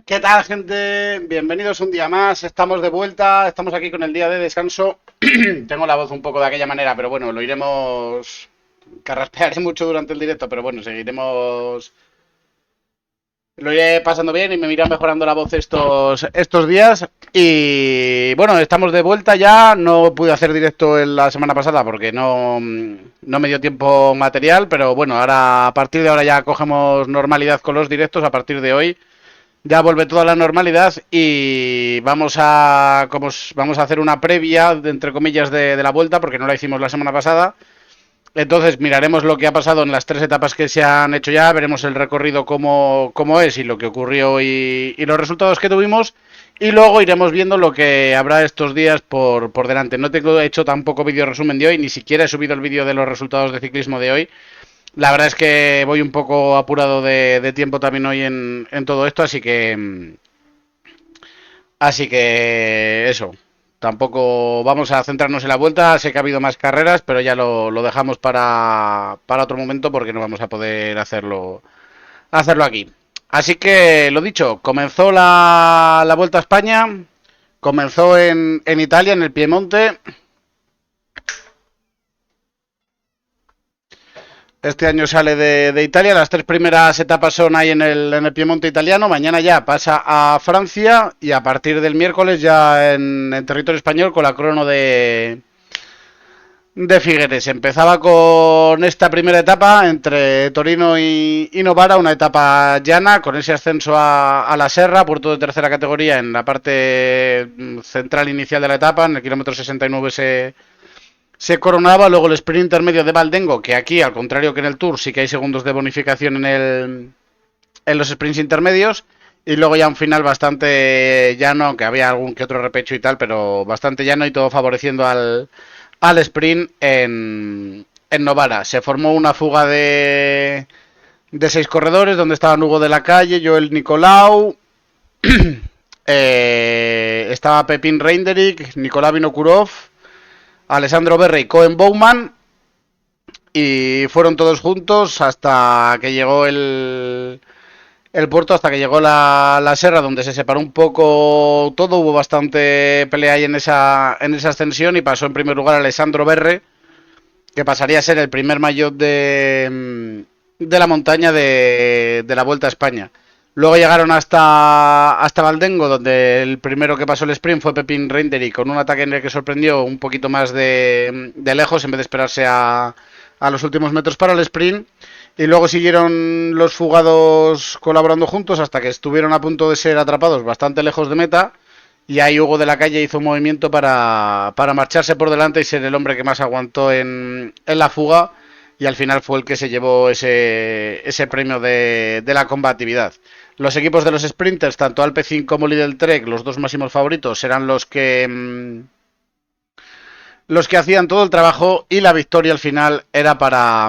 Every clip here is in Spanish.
¿Qué tal, gente? Bienvenidos un día más. Estamos de vuelta. Estamos aquí con el día de descanso. Tengo la voz un poco de aquella manera, pero bueno, lo iremos. Carraspearé mucho durante el directo, pero bueno, seguiremos. Lo iré pasando bien y me irá mejorando la voz estos días. Y bueno, estamos de vuelta ya. No pude hacer directo la semana pasada porque no me dio tiempo material, pero bueno, ahora a partir de ahora ya cogemos normalidad con los directos. A partir de hoy ya vuelve toda la normalidad y vamos a hacer una previa, entre comillas, de la vuelta, porque no la hicimos la semana pasada. Entonces miraremos lo que ha pasado en las tres etapas que se han hecho ya, veremos el recorrido cómo es y lo que ocurrió y los resultados que tuvimos. Y luego iremos viendo lo que habrá estos días por delante. No tengo hecho tampoco vídeo resumen de hoy, ni siquiera he subido el vídeo de los resultados de ciclismo de hoy. La verdad es que voy un poco apurado de tiempo también hoy en todo esto, así que eso. Tampoco vamos a centrarnos en la vuelta. Sé que ha habido más carreras, pero ya lo dejamos para otro momento porque no vamos a poder hacerlo aquí. Así que lo dicho, comenzó la Vuelta a España, comenzó en Italia, en el Piemonte. Este año sale de Italia, las tres primeras etapas son ahí en el Piemonte italiano, mañana ya pasa a Francia y a partir del miércoles ya en territorio español con la crono de Figueres. Empezaba con esta primera etapa entre Torino y Novara, una etapa llana con ese ascenso a la Serra, puerto de tercera categoría en la parte central inicial de la etapa, en el kilómetro 69 se coronaba. Luego el sprint intermedio de Valdengo, que aquí, al contrario que en el Tour, sí que hay segundos de bonificación en los sprints intermedios. Y luego ya un final bastante llano, aunque había algún que otro repecho y tal, pero bastante llano y todo favoreciendo al sprint en Novara. Se formó una fuga de 6 corredores, donde estaban Hugo de la Calle, Joel Nicolau, estaba Pepín Reinderick, Nicolás Vinokurov, Alessandro Berre y Cohen Bowman, y fueron todos juntos hasta que llegó el puerto, hasta que llegó la Serra, donde se separó un poco todo. Hubo bastante pelea ahí en esa ascensión y pasó en primer lugar Alessandro Berre, que pasaría a ser el primer maillot de la montaña de la Vuelta a España. Luego llegaron hasta Valdengo, donde el primero que pasó el sprint fue Pepín Reinderick, con un ataque en el que sorprendió un poquito más de lejos, en vez de esperarse a los últimos metros para el sprint. Y luego siguieron los fugados colaborando juntos hasta que estuvieron a punto de ser atrapados bastante lejos de meta. Y ahí Hugo de la Calle hizo un movimiento para marcharse por delante y ser el hombre que más aguantó en la fuga. Y al final fue el que se llevó ese premio de la combatividad. Los equipos de los sprinters, tanto Alpecin como Lidl Trek, los dos máximos favoritos, eran los que hacían todo el trabajo, y la victoria al final era para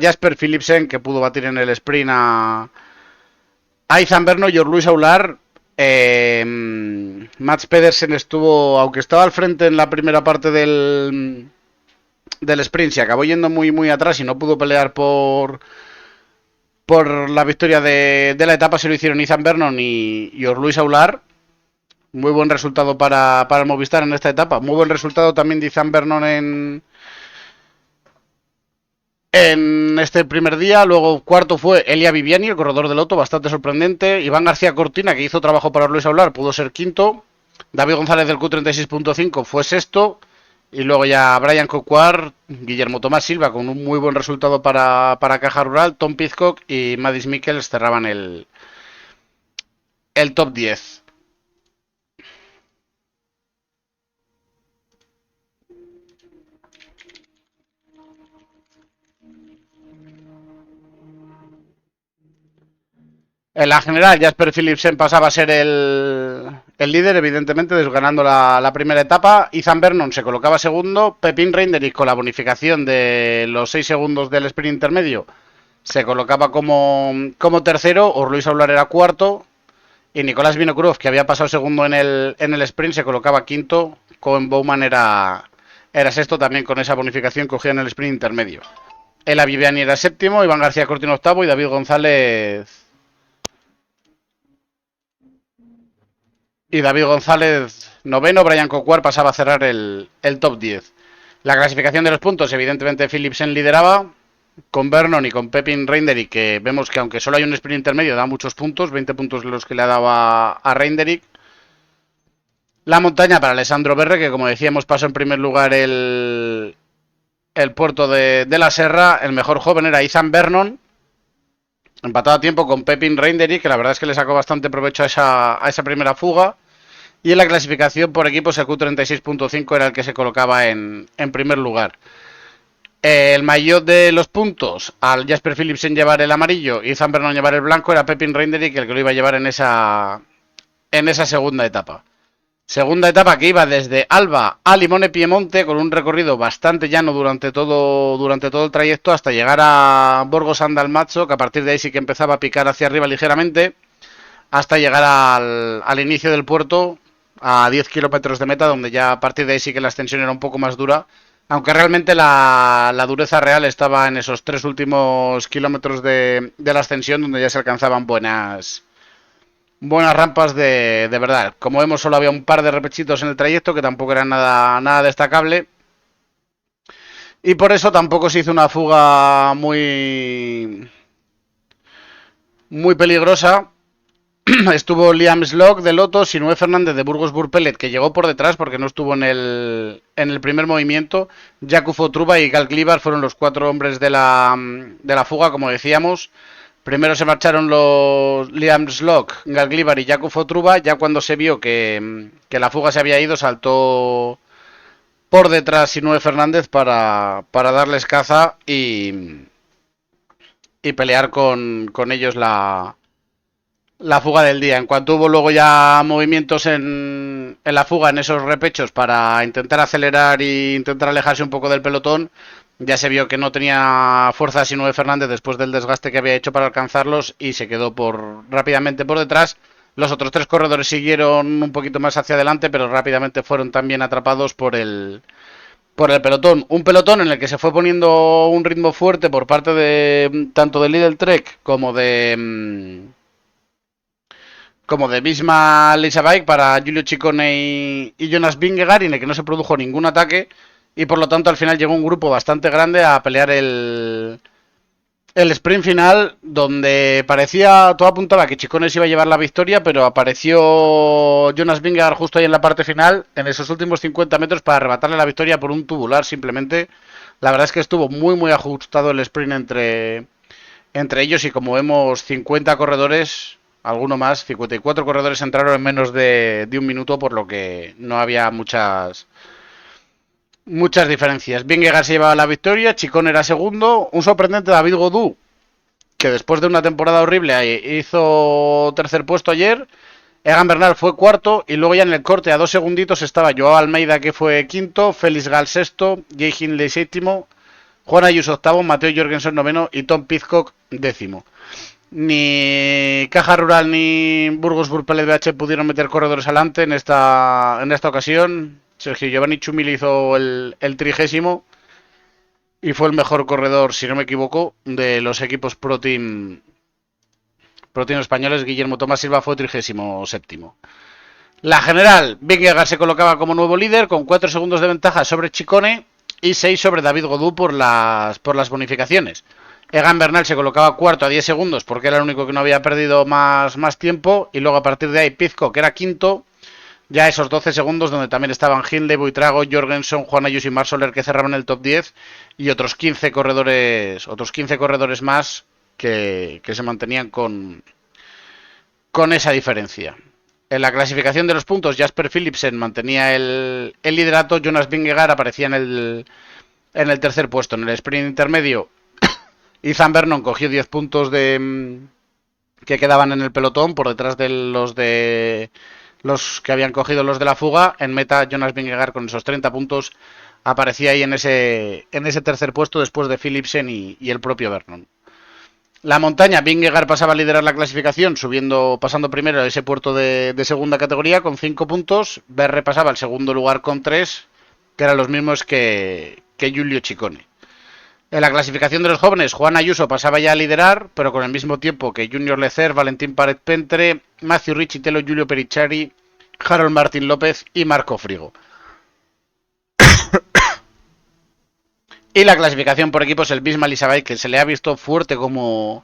Jasper Philipsen, que pudo batir en el sprint a Ethan Bernal y Luis Aular. Mats Pedersen estuvo, aunque estaba al frente en la primera parte del sprint, se acabó yendo muy muy atrás y no pudo pelear por la victoria de la etapa. Se lo hicieron Ethan Vernon y Luis Aular. Muy buen resultado para el Movistar en esta etapa. Muy buen resultado también de Ethan Vernon en este primer día. Luego cuarto fue Elia Viviani, el corredor del Lotto, bastante sorprendente. Iván García Cortina, que hizo trabajo para Luis Aular, pudo ser quinto. David González del Q36.5 fue sexto. Y luego ya Brian Coquard, Guillermo Tomás Silva con un muy buen resultado para Caja Rural, Tom Pidcock y Mads Mikkels cerraban el top 10. En la general, Jasper Philipsen pasaba a ser el líder, evidentemente, desganando la primera etapa. Ethan Vernon se colocaba segundo. Pepín Reinderick, con la bonificación de los 6 segundos del sprint intermedio, se colocaba como tercero. Luis Aular era cuarto. Y Nicolás Vinokurov, que había pasado segundo en el sprint, se colocaba quinto. Cohen Bowman era sexto, también con esa bonificación cogida en el sprint intermedio. Ela Viviani era séptimo, Iván García Cortina octavo y David González y David González noveno. Brian Coquard pasaba a cerrar el top 10. La clasificación de los puntos, evidentemente Philipsen lideraba, con Vernon y con Pepin Reinderick, que vemos que aunque solo hay un sprint intermedio, da muchos puntos, 20 puntos los que le ha dado a Reinderick. La montaña para Alessandro Berre, que como decíamos pasó en primer lugar el puerto de la Serra. El mejor joven era Ethan Vernon, empatado a tiempo con Pepin Reinderick, que la verdad es que le sacó bastante provecho a esa primera fuga. Y en la clasificación por equipos el Q36.5 era el que se colocaba en primer lugar. El maillot de los puntos, al Jasper Philipsen llevar el amarillo y Ethan Vernon llevar el blanco, era Pepin Reinderick el que lo iba a llevar en esa segunda etapa. Segunda etapa que iba desde Alba a Limone Piemonte, con un recorrido bastante llano durante todo el trayecto hasta llegar a Borgo San Dalmazzo, que a partir de ahí sí que empezaba a picar hacia arriba ligeramente, hasta llegar al inicio del puerto, a 10 kilómetros de meta, donde ya a partir de ahí sí que la ascensión era un poco más dura, aunque realmente la dureza real estaba en esos 3 últimos kilómetros de la ascensión, donde ya se alcanzaban buenas rampas de verdad. Como vemos, solo había un par de repechitos en el trayecto, que tampoco era nada destacable. Y por eso tampoco se hizo una fuga muy peligrosa. Estuvo Liam Slock de Lotto, Sinue Fernández de Burgos Burpelet, que llegó por detrás porque no estuvo en el primer movimiento. Jakub Otruba y Gal Glibar fueron los 4 hombres de la fuga, como decíamos. Primero se marcharon los Liam Slock, Gal Glibar y Jakub Otruba. Ya cuando se vio que la fuga se había ido, saltó por detrás Sinue Fernández para darles caza y pelear con ellos la fuga del día. En cuanto hubo luego ya movimientos en la fuga, en esos repechos, para intentar acelerar e intentar alejarse un poco del pelotón, ya se vio que no tenía fuerza Sinue Fernández después del desgaste que había hecho para alcanzarlos y se quedó rápidamente por detrás. Los otros 3 corredores siguieron un poquito más hacia adelante, pero rápidamente fueron también atrapados por el pelotón. Un pelotón en el que se fue poniendo un ritmo fuerte por parte de tanto de Lidl Trek como de Visma Leisure para Giulio Ciccone y Jonas Vingegaard, en el que no se produjo ningún ataque y por lo tanto al final llegó un grupo bastante grande a pelear el sprint final, donde todo apuntaba que Ciccone se iba a llevar la victoria, pero apareció Jonas Vingegaard justo ahí en la parte final, en esos últimos 50 metros, para arrebatarle la victoria por un tubular simplemente. La verdad es que estuvo muy ajustado el sprint entre ellos y como vemos 50 corredores, alguno más, 54 corredores entraron en menos de un minuto, por lo que no había muchas diferencias. Vingegaard se llevaba la victoria, Ciccone era segundo, un sorprendente David Gaudu, que después de una temporada horrible hizo tercer puesto ayer. Egan Bernal fue cuarto y luego ya en el corte a 2 segunditos estaba Joao Almeida, que fue quinto, Félix Gal sexto, Jay Hindley séptimo, Juan Ayuso octavo, Mateo Jorgensen noveno y Tom Pidcock décimo. Ni Caja Rural ni Burgos Burpelet BH pudieron meter corredores adelante en esta ocasión. Sergio Giovanni Chumil hizo el 30º y fue el mejor corredor, si no me equivoco, de los equipos Pro Team españoles. Guillermo Tomás Silva fue 37º. La general, Vingegaard se colocaba como nuevo líder con 4 segundos de ventaja sobre Ciccone y 6 sobre David Gaudu por las bonificaciones. Egan Bernal se colocaba cuarto a 10 segundos porque era el único que no había perdido más tiempo, y luego a partir de ahí Pidcock, que era quinto, ya esos 12 segundos donde también estaban Hindley, Buitrago, Jorgensen, Juan Ayuso y Marc Soler, que cerraban el top 10, y otros 15 corredores más que se mantenían con esa diferencia. En la clasificación de los puntos, Jasper Philipsen mantenía el liderato, Jonas Vingegaard aparecía en el tercer puesto. En el sprint intermedio, Ethan Vernon cogió 10 puntos que quedaban en el pelotón, por detrás de los que habían cogido los de la fuga. En meta, Jonas Vingegaard con esos 30 puntos aparecía ahí en ese tercer puesto después de Philipsen y el propio Vernon. La montaña, Vingegaard pasaba a liderar la clasificación, pasando primero a ese puerto de segunda categoría con 5 puntos. Berre pasaba al segundo lugar con 3, que eran los mismos que Giulio Ciccone. En la clasificación de los jóvenes, Juan Ayuso pasaba ya a liderar, pero con el mismo tiempo que Junior Lecer, Valentín Paret Pentre, Matthew Richitelo, Giulio Pericciari Harold Martín López y Marco Frigo. Y la clasificación por equipos, el Bismarck Isabay, que se le ha visto fuerte como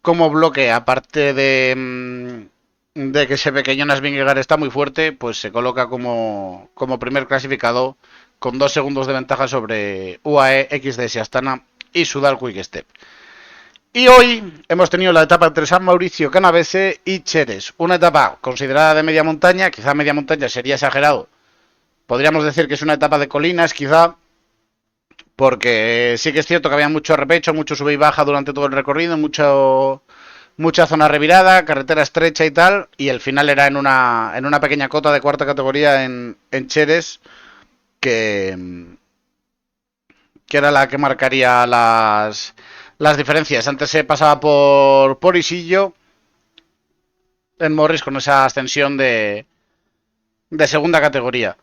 bloque, aparte de que se ve que Jonas Vingegaard está muy fuerte, pues se coloca como primer clasificado con 2 segundos de ventaja sobre UAE, XDS Astana y Sudal Quick-Step. Y hoy hemos tenido la etapa entre San Mauricio, Canavese y Cheres. Una etapa considerada de media montaña, quizá media montaña sería exagerado. Podríamos decir que es una etapa de colinas, quizá, porque sí que es cierto que había mucho repecho, mucho sube y baja durante todo el recorrido, mucha zona revirada, carretera estrecha y tal, y el final era en una pequeña cota de cuarta categoría en Cheres, que, que era la que marcaría las diferencias. Antes se pasaba por Isillo en Morris con esa ascensión de segunda categoría.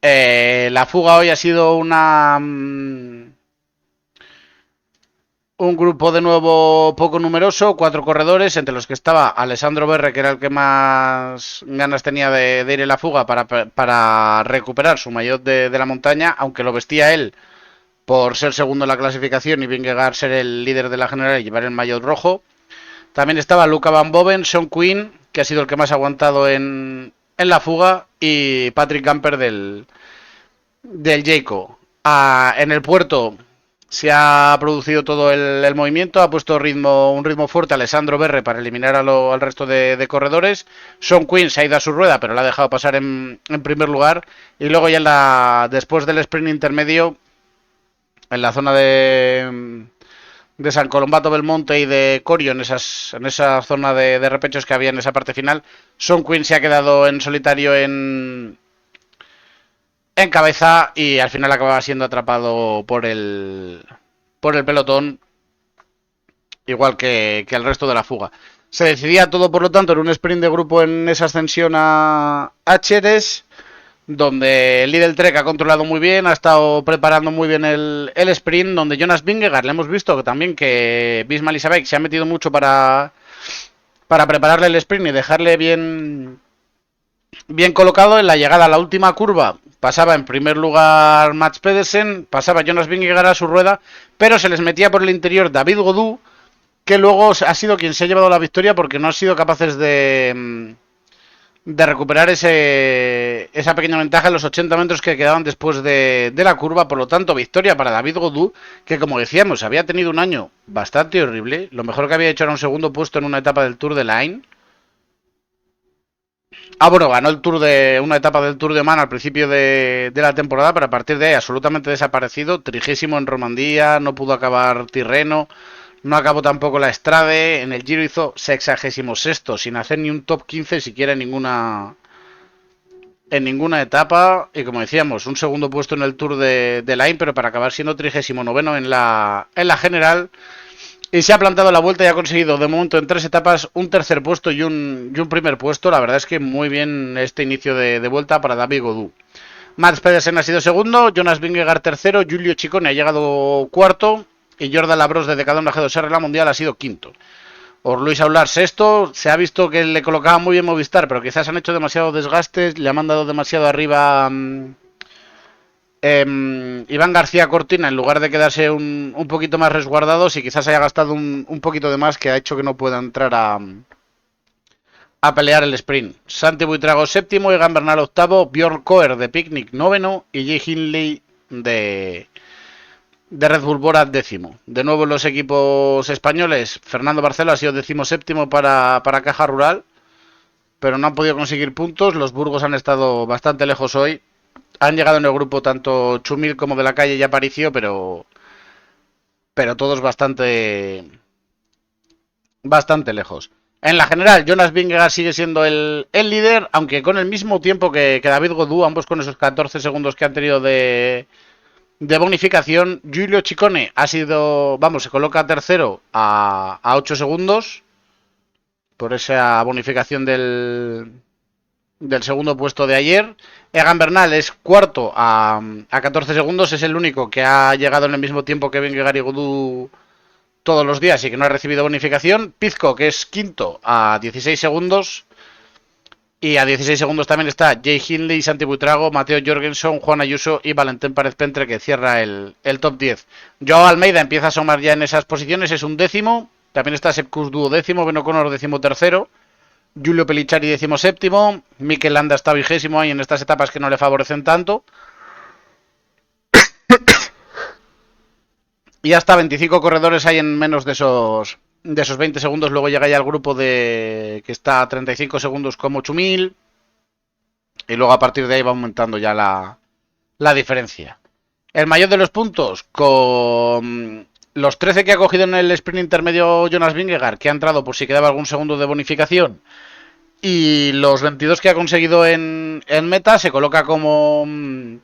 La fuga hoy ha sido un grupo de nuevo poco numeroso, 4 corredores, entre los que estaba Alessandro Berre, que era el que más ganas tenía de ir en la fuga para recuperar su maillot de la montaña, aunque lo vestía él por ser segundo en la clasificación y Vingegaard ser el líder de la general y llevar el maillot rojo. También estaba Luca Van Boven, Sean Quinn, que ha sido el que más ha aguantado en la fuga, y Patrick Camper del Jayco. En el puerto se ha producido todo el movimiento, ha puesto un ritmo fuerte a Alessandro Berre para eliminar al resto de corredores. Sean Quinn se ha ido a su rueda, pero la ha dejado pasar en primer lugar. Y luego ya después del sprint intermedio, en la zona de San Colombato Belmonte y de Corio, en esa zona de repechos que había en esa parte final, Sean Quinn se ha quedado en solitario en cabeza y al final acababa siendo atrapado por el pelotón, igual que el resto de la fuga. Se decidía todo, por lo tanto, en un sprint de grupo en esa ascensión a Cheres, donde el Lidl Trek ha controlado muy bien, ha estado preparando muy bien el sprint, donde Jonas Vingegaard le hemos visto que también que Bismarck Isabek se ha metido mucho para prepararle el sprint y dejarle bien colocado. En la llegada a la última curva pasaba en primer lugar Mats Pedersen, pasaba Jonas Vingegaard a su rueda, pero se les metía por el interior David Gaudu, que luego ha sido quien se ha llevado la victoria porque no han sido capaces de recuperar esa pequeña ventaja en los 80 metros que quedaban después de la curva. Por lo tanto, victoria para David Gaudu, que como decíamos, había tenido un año bastante horrible. Lo mejor que había hecho era un segundo puesto en una etapa del Tour de Line. Bueno, ganó una etapa del Tour de Man al principio de la temporada, pero a partir de ahí absolutamente desaparecido. 30º en Romandía, no pudo acabar Tirreno, no acabó tampoco la Strade. En el Giro hizo 66º, sin hacer ni un top 15 siquiera en ninguna etapa. Y como decíamos, un segundo puesto en el Tour de Line, pero para acabar siendo 39º en la general. Y se ha plantado la vuelta y ha conseguido de momento en 3 etapas un tercer puesto y un primer puesto. La verdad es que muy bien este inicio de vuelta para David Gaudu. Mats Pedersen ha sido segundo, Jonas Vingegaard tercero, Giulio Ciccone ha llegado cuarto y Jordan Labros de Decathlon G2R la Mundial ha sido quinto. Luis Aular sexto. Se ha visto que le colocaba muy bien Movistar, pero quizás han hecho demasiado desgastes, le han mandado demasiado arriba Iván García Cortina, en lugar de quedarse un poquito más resguardados, y quizás haya gastado un poquito de más, que ha hecho que no pueda entrar a pelear el sprint. Santi Buitrago séptimo, Egan Bernal octavo, Björn Koer de Picnic noveno y Jay Hindley de Red Bull Bora décimo. De nuevo en los equipos españoles, Fernando Barcelo ha sido 17º para Caja Rural, pero no han podido conseguir puntos. Los Burgos han estado bastante lejos hoy. Han llegado en el grupo tanto Chumil como de la Calle y Aparicio, pero todos bastante lejos. En la general, Jonas Vingegaard sigue siendo el líder, aunque con el mismo tiempo que David Gaudu, ambos con esos 14 segundos que han tenido de bonificación. Giulio Ciccone se coloca tercero a 8 segundos por esa bonificación del segundo puesto de ayer. Egan Bernal es cuarto a 14 segundos, es el único que ha llegado en el mismo tiempo que Vingegaard y Gaudu todos los días y que no ha recibido bonificación. Pizco, que es quinto a 16 segundos. Y a 16 segundos también está Jay Hindley, Santi Buitrago, Mateo Jorgensen, Juan Ayuso y Valentín Párez Pentre, que cierra el top 10. Joao Almeida empieza a asomar ya en esas posiciones, es un décimo. También está Sepp Kuss duodécimo, Ben O'Connor decimotercero, Giulio Pellicciari decimoséptimo, Mikel Landa está vigésimo ahí en estas etapas que no le favorecen tanto. Y hasta 25 corredores hay en menos de esos 20 segundos. Luego llega ya el grupo de que está a 35 segundos como 8000. Y luego a partir de ahí va aumentando ya la diferencia. El mayor de los puntos, con los 13 que ha cogido en el sprint intermedio Jonas Vingegaard, que ha entrado por si quedaba algún segundo de bonificación, y los 22 que ha conseguido en meta, se coloca como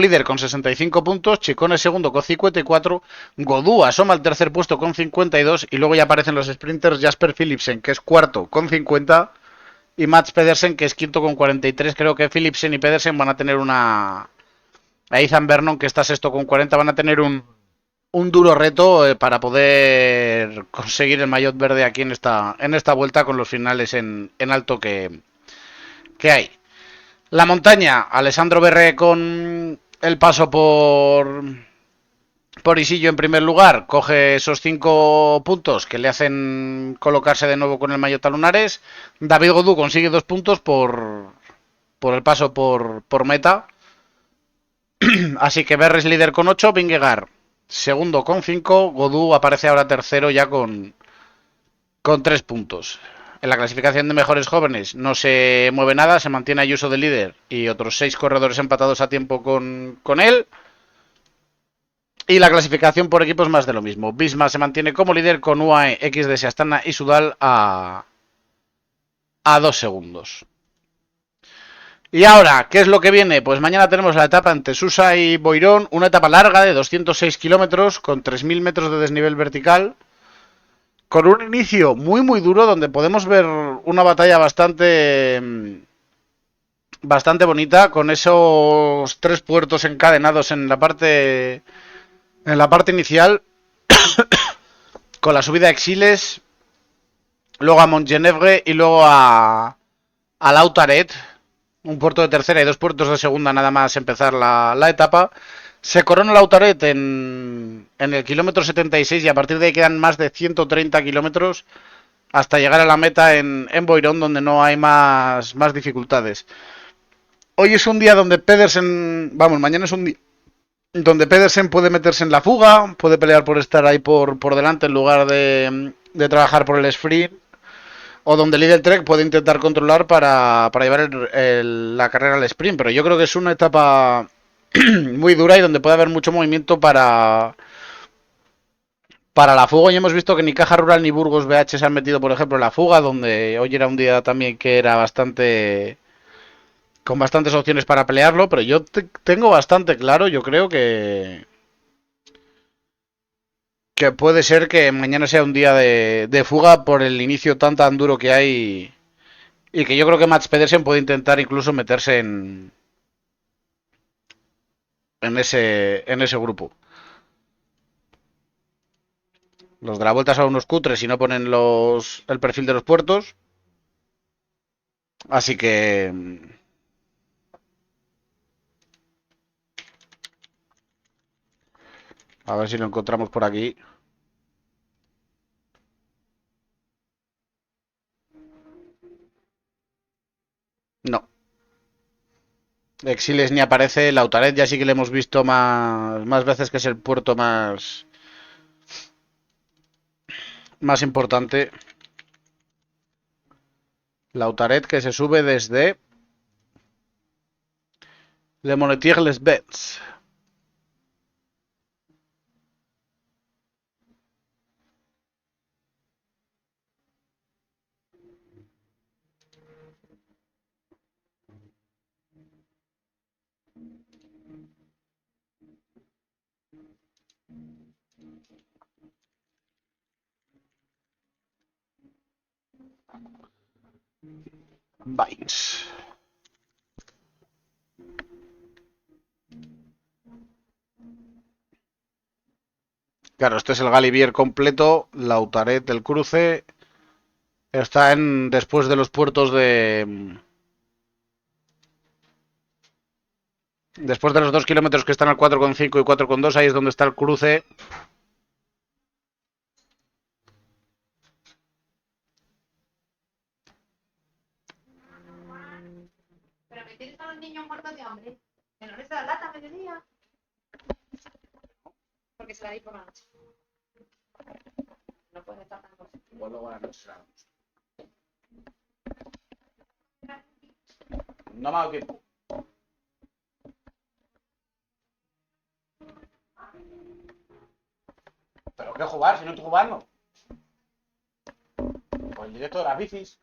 líder con 65 puntos, Chicone segundo con 54, Godú asoma al tercer puesto con 52 y luego ya aparecen los sprinters Jasper Philipsen, que es cuarto con 50, y Mats Pedersen, que es quinto con 43. Creo que Philipsen y Pedersen van a tener una... A Ethan Vernon, que está sexto con 40, van a tener un duro reto para poder conseguir el maillot verde aquí en esta vuelta con los finales en alto que hay. La montaña, Alessandro Berre con el paso por Isillo en primer lugar, coge esos 5 puntos que le hacen colocarse de nuevo con el maillot lunares. David Godú consigue 2 puntos por el paso por meta. Así que Berre es líder con 8, Vingegaard segundo con 5, Godú aparece ahora tercero ya con 3 puntos. En la clasificación de mejores jóvenes no se mueve nada, se mantiene Ayuso de líder y otros 6 corredores empatados a tiempo con él. Y la clasificación por equipos más de lo mismo. Visma se mantiene como líder con UAE, XDS, Astana y Sudal a 2 segundos. Y ahora, ¿qué es lo que viene? Pues mañana tenemos la etapa entre Susa y Boirón, una etapa larga de 206 kilómetros con 3000 metros de desnivel vertical, con un inicio muy duro donde podemos ver una batalla bastante bonita con esos 3 puertos encadenados en la parte inicial, con la subida a Exiles, luego a Montgenèvre y luego a Lautaret, un puerto de tercera y 2 puertos de segunda nada más empezar la etapa. Se corona Lautaret en el kilómetro 76 y a partir de ahí quedan más de 130 kilómetros hasta llegar a la meta en Boirón, donde no hay más dificultades. Hoy es un día donde Pedersen, vamos, mañana es un día donde Pedersen puede meterse en la fuga, puede pelear por estar ahí por delante en lugar de trabajar por el sprint, o donde Lidl Trek puede intentar controlar para llevar la carrera al sprint. Pero yo creo que es una etapa muy dura y donde puede haber mucho movimiento para la fuga. Y hemos visto que ni Caja Rural ni Burgos BH se han metido, por ejemplo, en la fuga, donde hoy era un día también que era bastante... con bastantes opciones para pelearlo, pero yo tengo bastante claro, yo creo que puede ser que mañana sea un día de fuga por el inicio tan duro que hay y que yo creo que Mats Pedersen puede intentar incluso meterse en ese grupo. Los de la vuelta son unos cutres y no ponen el perfil de los puertos. Así que... a ver si lo encontramos por aquí. No. Exiles ni aparece. Lautaret ya sí que le hemos visto más veces, que es el puerto más importante. Lautaret, que se sube desde Le Monetier-les-Bains. Bains. Claro, este es el Galibier completo, Lautaret del cruce, Está en después de los puertos de... Después de los 2 kilómetros que están al 4,5 y 4,2, ahí es donde está el cruce. Pero que tienes a los niños muertos de hambre. Que no les da lata a mediodía. Porque se la di por la noche. No puede estar tan cosas. Igual luego a la noche será. No me ha dado tiempo. ¿Pero qué jugar si no estoy jugando? Pues el directo de las bicis.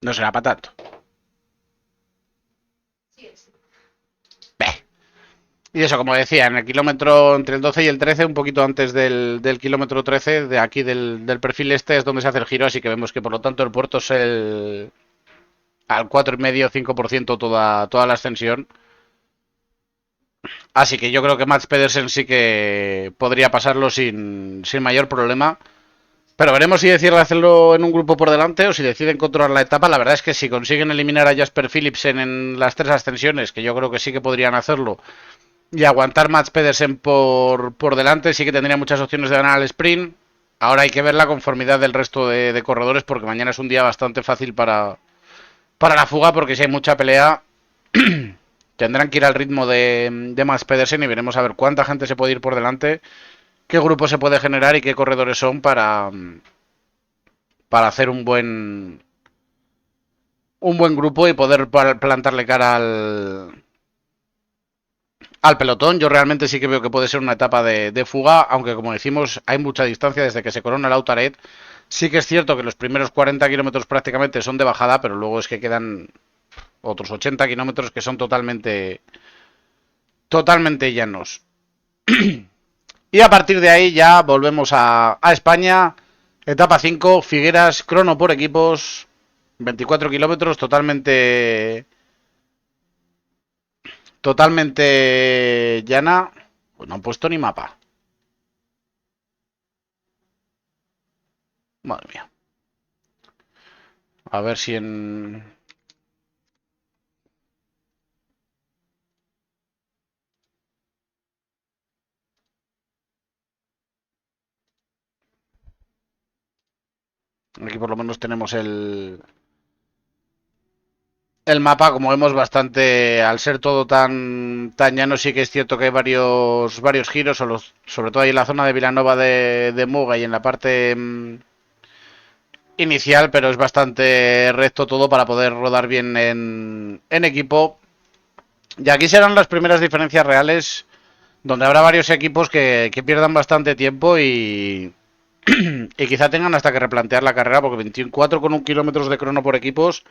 No será para tanto. Sí, es. Y eso, como decía, en el kilómetro entre el 12 y el 13, un poquito antes del kilómetro 13, de aquí del perfil este es donde se hace el giro, así que vemos que por lo tanto el puerto es al 4,5-5% toda la extensión. Así que yo creo que Mats Pedersen sí que podría pasarlo sin mayor problema. Pero veremos si deciden hacerlo en un grupo por delante o si deciden controlar la etapa. La verdad es que si consiguen eliminar a Jasper Philipsen en las 3 ascensiones, que yo creo que sí que podrían hacerlo, y aguantar Mats Pedersen por delante, sí que tendría muchas opciones de ganar el sprint. Ahora hay que ver la conformidad del resto de corredores porque mañana es un día bastante fácil para la fuga porque si hay mucha pelea tendrán que ir al ritmo de Mats Pedersen y veremos a ver cuánta gente se puede ir por delante, qué grupo se puede generar y qué corredores son para hacer un buen grupo y poder plantarle cara al pelotón. Yo realmente sí que veo que puede ser una etapa de fuga, aunque como decimos hay mucha distancia desde que se corona el Autaret. Sí que es cierto que los primeros 40 kilómetros prácticamente son de bajada, pero luego es que quedan otros 80 kilómetros que son totalmente llanos. Y a partir de ahí ya volvemos a España. Etapa 5, Figueras, crono por equipos, 24 kilómetros, totalmente llana. Pues no han puesto ni mapa. Madre mía. A ver si en... Aquí por lo menos tenemos el mapa, como vemos, bastante... Al ser todo tan llano, sí que es cierto que hay varios giros, sobre todo ahí en la zona de Vilanova de Muga y en la parte inicial, pero es bastante recto todo para poder rodar bien en equipo. Y aquí serán las primeras diferencias reales, donde habrá varios equipos que pierdan bastante tiempo y quizá tengan hasta que replantear la carrera, porque 24,1 kilómetros de crono por equipos,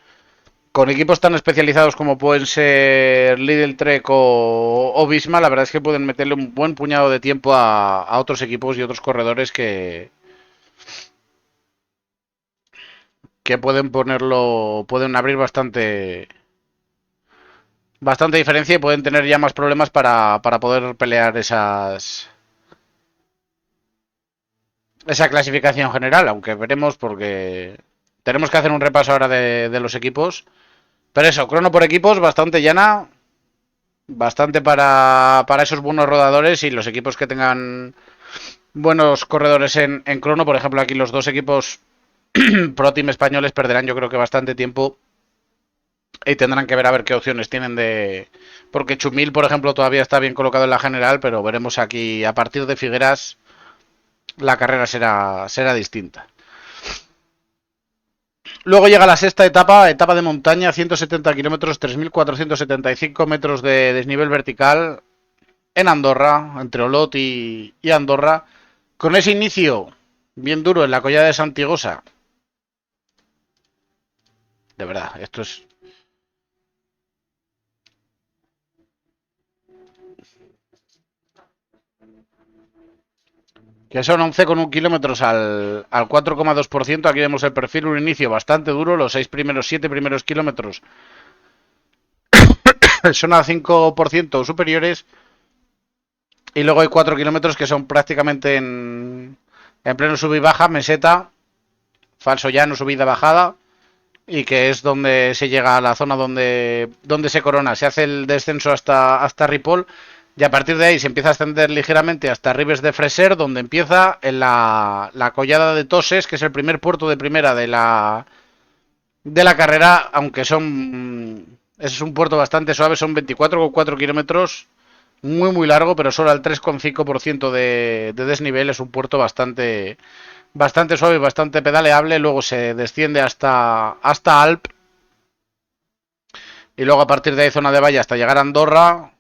con equipos tan especializados como pueden ser Lidl Trek o Visma, la verdad es que pueden meterle un buen puñado de tiempo a otros equipos y otros corredores que pueden abrir bastante diferencia y pueden tener ya más problemas para poder pelear esa clasificación general, aunque veremos porque tenemos que hacer un repaso ahora de los equipos. Pero eso, crono por equipos, bastante llana, bastante para esos buenos rodadores y los equipos que tengan buenos corredores en crono. Por ejemplo, aquí los dos equipos Pro Team españoles perderán yo creo que bastante tiempo y tendrán que ver a ver qué opciones tienen de... Porque Chumil, por ejemplo, todavía está bien colocado en la general, pero veremos aquí a partir de Figueras la carrera será distinta. Luego llega la sexta etapa de montaña, 170 kilómetros, 3.475 metros de desnivel vertical en Andorra, entre Olot y Andorra. Con ese inicio bien duro en la collada de Santigosa. De verdad, esto es... que son 11,1 kilómetros al 4,2%. Aquí vemos el perfil, un inicio bastante duro. Los 7 primeros kilómetros son a 5% superiores. Y luego hay 4 kilómetros que son prácticamente en pleno sub y baja, meseta, falso llano, subida, bajada. Y que es donde se llega a la zona donde se corona. Se hace el descenso hasta Ripoll. Y a partir de ahí se empieza a ascender ligeramente hasta Ribes de Freser, donde empieza en la collada de Toses, que es el primer puerto de primera de la carrera, aunque es un puerto bastante suave, son 24,4 kilómetros, muy largo, pero solo al 3,5% de desnivel. Es un puerto bastante suave y bastante pedaleable. Luego se desciende hasta Alp. Y luego a partir de ahí zona de valle hasta llegar a Andorra.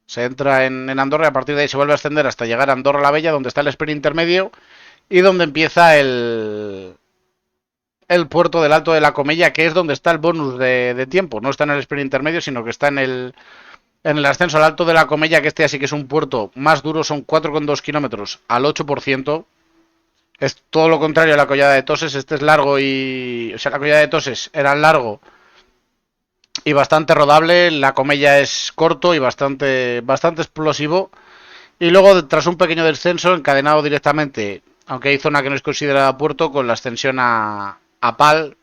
Se entra en Andorra y a partir de ahí se vuelve a ascender hasta llegar a Andorra la Bella, donde está el sprint intermedio y donde empieza el puerto del Alto de la Comella, que es donde está el bonus de tiempo. No está en el sprint intermedio, sino que está en el ascenso al Alto de la Comella, que este así que es un puerto más duro, son 4,2 kilómetros al 8%. Es todo lo contrario a la collada de Toses. Este es largo o sea, la collada de Toses era largo y bastante rodable. La Comella es corto y bastante explosivo. Y luego, tras un pequeño descenso, encadenado directamente, aunque hay zona que no es considerada puerto, con la ascensión a Pal,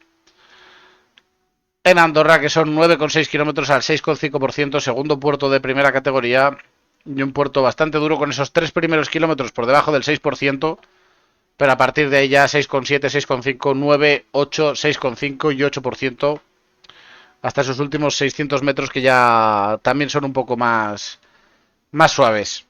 en Andorra, que son 9,6 kilómetros al 6,5%, segundo puerto de primera categoría, y un puerto bastante duro con esos 3 primeros kilómetros por debajo del 6%, pero a partir de ahí ya 6,7, 6,5, 9, 8, 6,5 y 8%, hasta esos últimos 600 metros que ya también son un poco más suaves.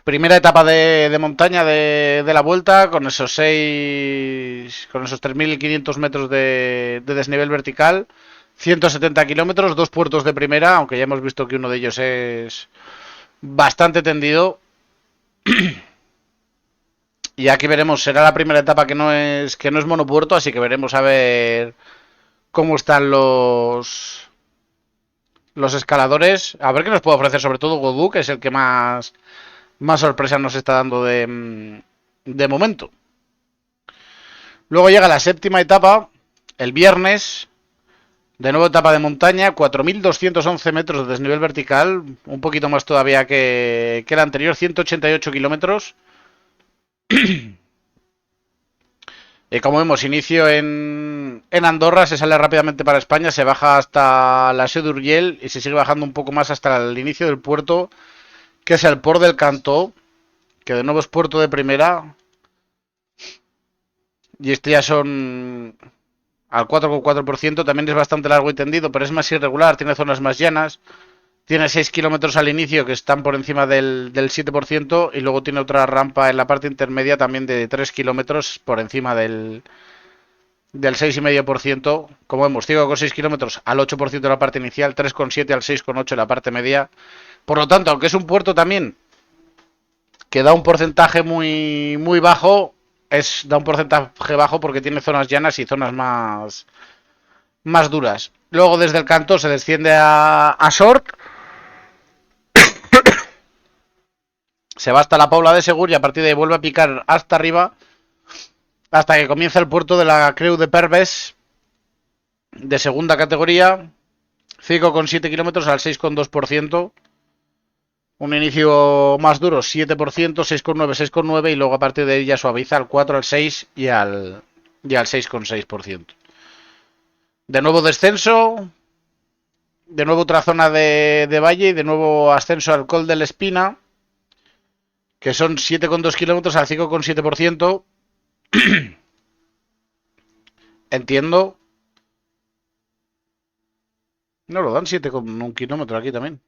Primera etapa de montaña de la vuelta, con esos 3.500 metros de desnivel vertical, 170 kilómetros, 2 puertos de primera, aunque ya hemos visto que uno de ellos es bastante tendido. Y aquí veremos, será la primera etapa que no es monopuerto, así que veremos a ver cómo están los escaladores. A ver qué nos puede ofrecer sobre todo Godú, que es el que más sorpresa nos está dando de momento. Luego llega la séptima etapa, el viernes, de nuevo etapa de montaña, 4.211 metros de desnivel vertical, un poquito más todavía que el anterior, 188 kilómetros. Y como vemos, inicio en Andorra, se sale rápidamente para España, se baja hasta la Seu d'Urgell y se sigue bajando un poco más hasta el inicio del puerto, que es el Port del Cantó, que de nuevo es puerto de primera. Y este ya son al 4,4%. También es bastante largo y tendido, pero es más irregular, tiene zonas más llanas. Tiene 6 kilómetros al inicio que están por encima del 7% y luego tiene otra rampa en la parte intermedia también de 3 kilómetros por encima del 6,5%. Como vemos, 5,6 kilómetros al 8% de la parte inicial, 3,7 al 6,8 en la parte media. Por lo tanto, aunque es un puerto también que da un porcentaje muy bajo, da un porcentaje bajo porque tiene zonas llanas y zonas más duras. Luego desde el Cantó se desciende a Sort, se va hasta la Pobla de Segur y a partir de ahí vuelve a picar hasta arriba hasta que comienza el puerto de la Creu de Perves de segunda categoría, 5,7 kilómetros al 6,2%. Un inicio más duro, 7%, 6,9, 6,9 y luego a partir de ahí ya suaviza al 4, al 6 y al 6,6%. De nuevo descenso, de nuevo otra zona de valle y de nuevo ascenso al Col de la Espina, que son 7,2 kilómetros al 5,7%. Entiendo. No, lo dan 7,1 kilómetros aquí también.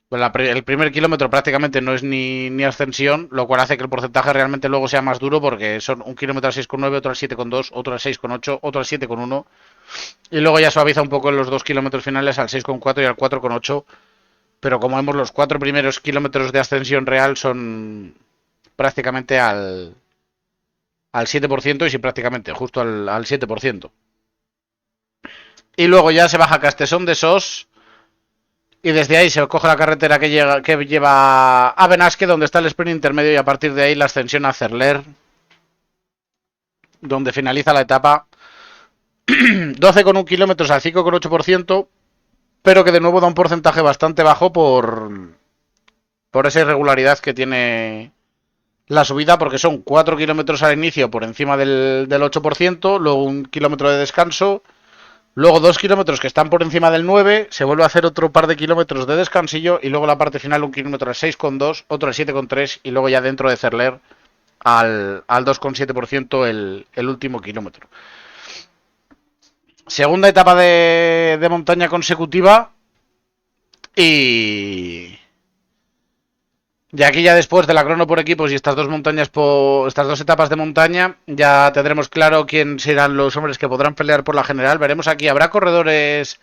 Pues el primer kilómetro prácticamente no es ni ascensión, lo cual hace que el porcentaje realmente luego sea más duro porque son un kilómetro al 6,9, otro al 7,2, otro al 6,8, otro al 7,1 y luego ya suaviza un poco en los 2 kilómetros finales al 6,4 y al 4,8. Pero como vemos, los 4 primeros kilómetros de ascensión real son prácticamente al 7% y sí, prácticamente, justo al 7%. Y luego ya se baja Castesón de Sos, Y desde ahí se coge la carretera que lleva a Benasque, donde está el sprint intermedio, y a partir de ahí la ascensión a Cerler, donde finaliza la etapa. 12,1 kilómetros al 5,8%, pero que de nuevo da un porcentaje bastante bajo por esa irregularidad que tiene la subida, porque son 4 kilómetros al inicio por encima del 8%, luego un kilómetro de descanso, luego 2 kilómetros que están por encima del 9%, se vuelve a hacer otro par de kilómetros de descansillo, y luego la parte final un kilómetro al 6,2%, otro al 7,3%, y luego ya dentro de Cerler al 2,7% el último kilómetro. Segunda etapa de montaña consecutiva. Y aquí ya después de la crono por equipos y estas dos estas dos etapas de montaña, ya tendremos claro quién serán los hombres que podrán pelear por la general. Veremos aquí, habrá corredores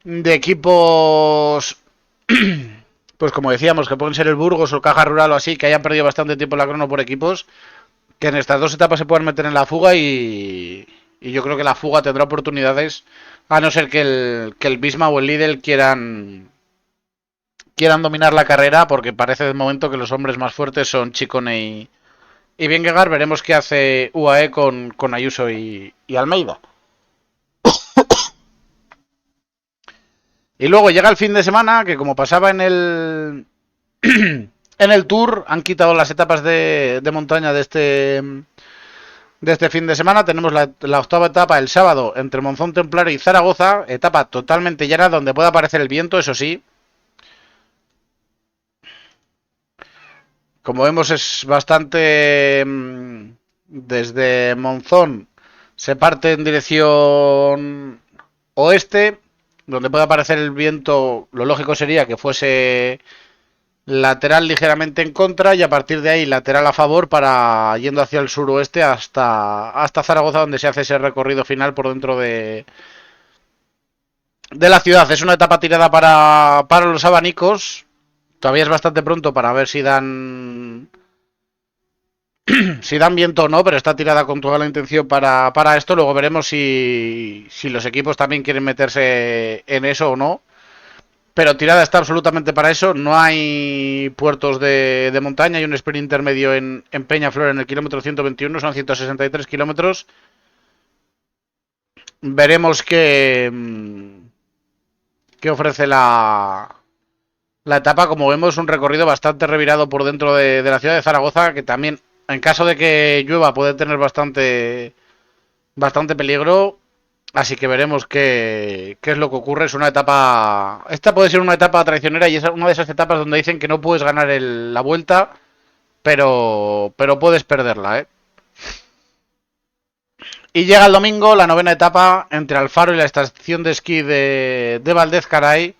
de equipos, pues como decíamos, que pueden ser el Burgos o Caja Rural o así, que hayan perdido bastante tiempo en la crono por equipos, que en estas dos etapas se puedan meter en la fuga, y yo creo que la fuga tendrá oportunidades, a no ser que el Bisma o el Lidl quieran dominar la carrera, porque parece de momento que los hombres más fuertes son Chicone y Vingegaard. Veremos qué hace UAE con Ayuso y Almeida. Y luego llega el fin de semana, que como pasaba en el en el Tour, han quitado las etapas de montaña de este fin de semana. Tenemos la octava etapa el sábado entre Monzón Templario y Zaragoza, etapa totalmente llana donde puede aparecer el viento, eso sí. Como vemos es bastante... Desde Monzón se parte en dirección oeste, donde puede aparecer el viento. Lo lógico sería que fuese lateral ligeramente en contra, y a partir de ahí lateral a favor, para yendo hacia el suroeste hasta Zaragoza, donde se hace ese recorrido final por dentro de la ciudad. Es una etapa tirada para los abanicos. Todavía es bastante pronto para ver si dan viento o no, pero está tirada con toda la intención para esto. Luego veremos si los equipos también quieren meterse en eso o no. Pero tirada está absolutamente para eso. No hay puertos de montaña. Hay un sprint intermedio en Peñaflor en el kilómetro 121. Son 163 kilómetros. Veremos qué ofrece la etapa. Como vemos, un recorrido bastante revirado por dentro de la ciudad de Zaragoza, que también, en caso de que llueva, puede tener bastante peligro. Así que veremos qué es lo que ocurre. Es una etapa... Esta puede ser una etapa traicionera, y es una de esas etapas donde dicen que no puedes ganar la vuelta, pero puedes perderla, ¿eh? Y llega el domingo, la novena etapa entre Alfaro y la estación de esquí de Valdez Caray,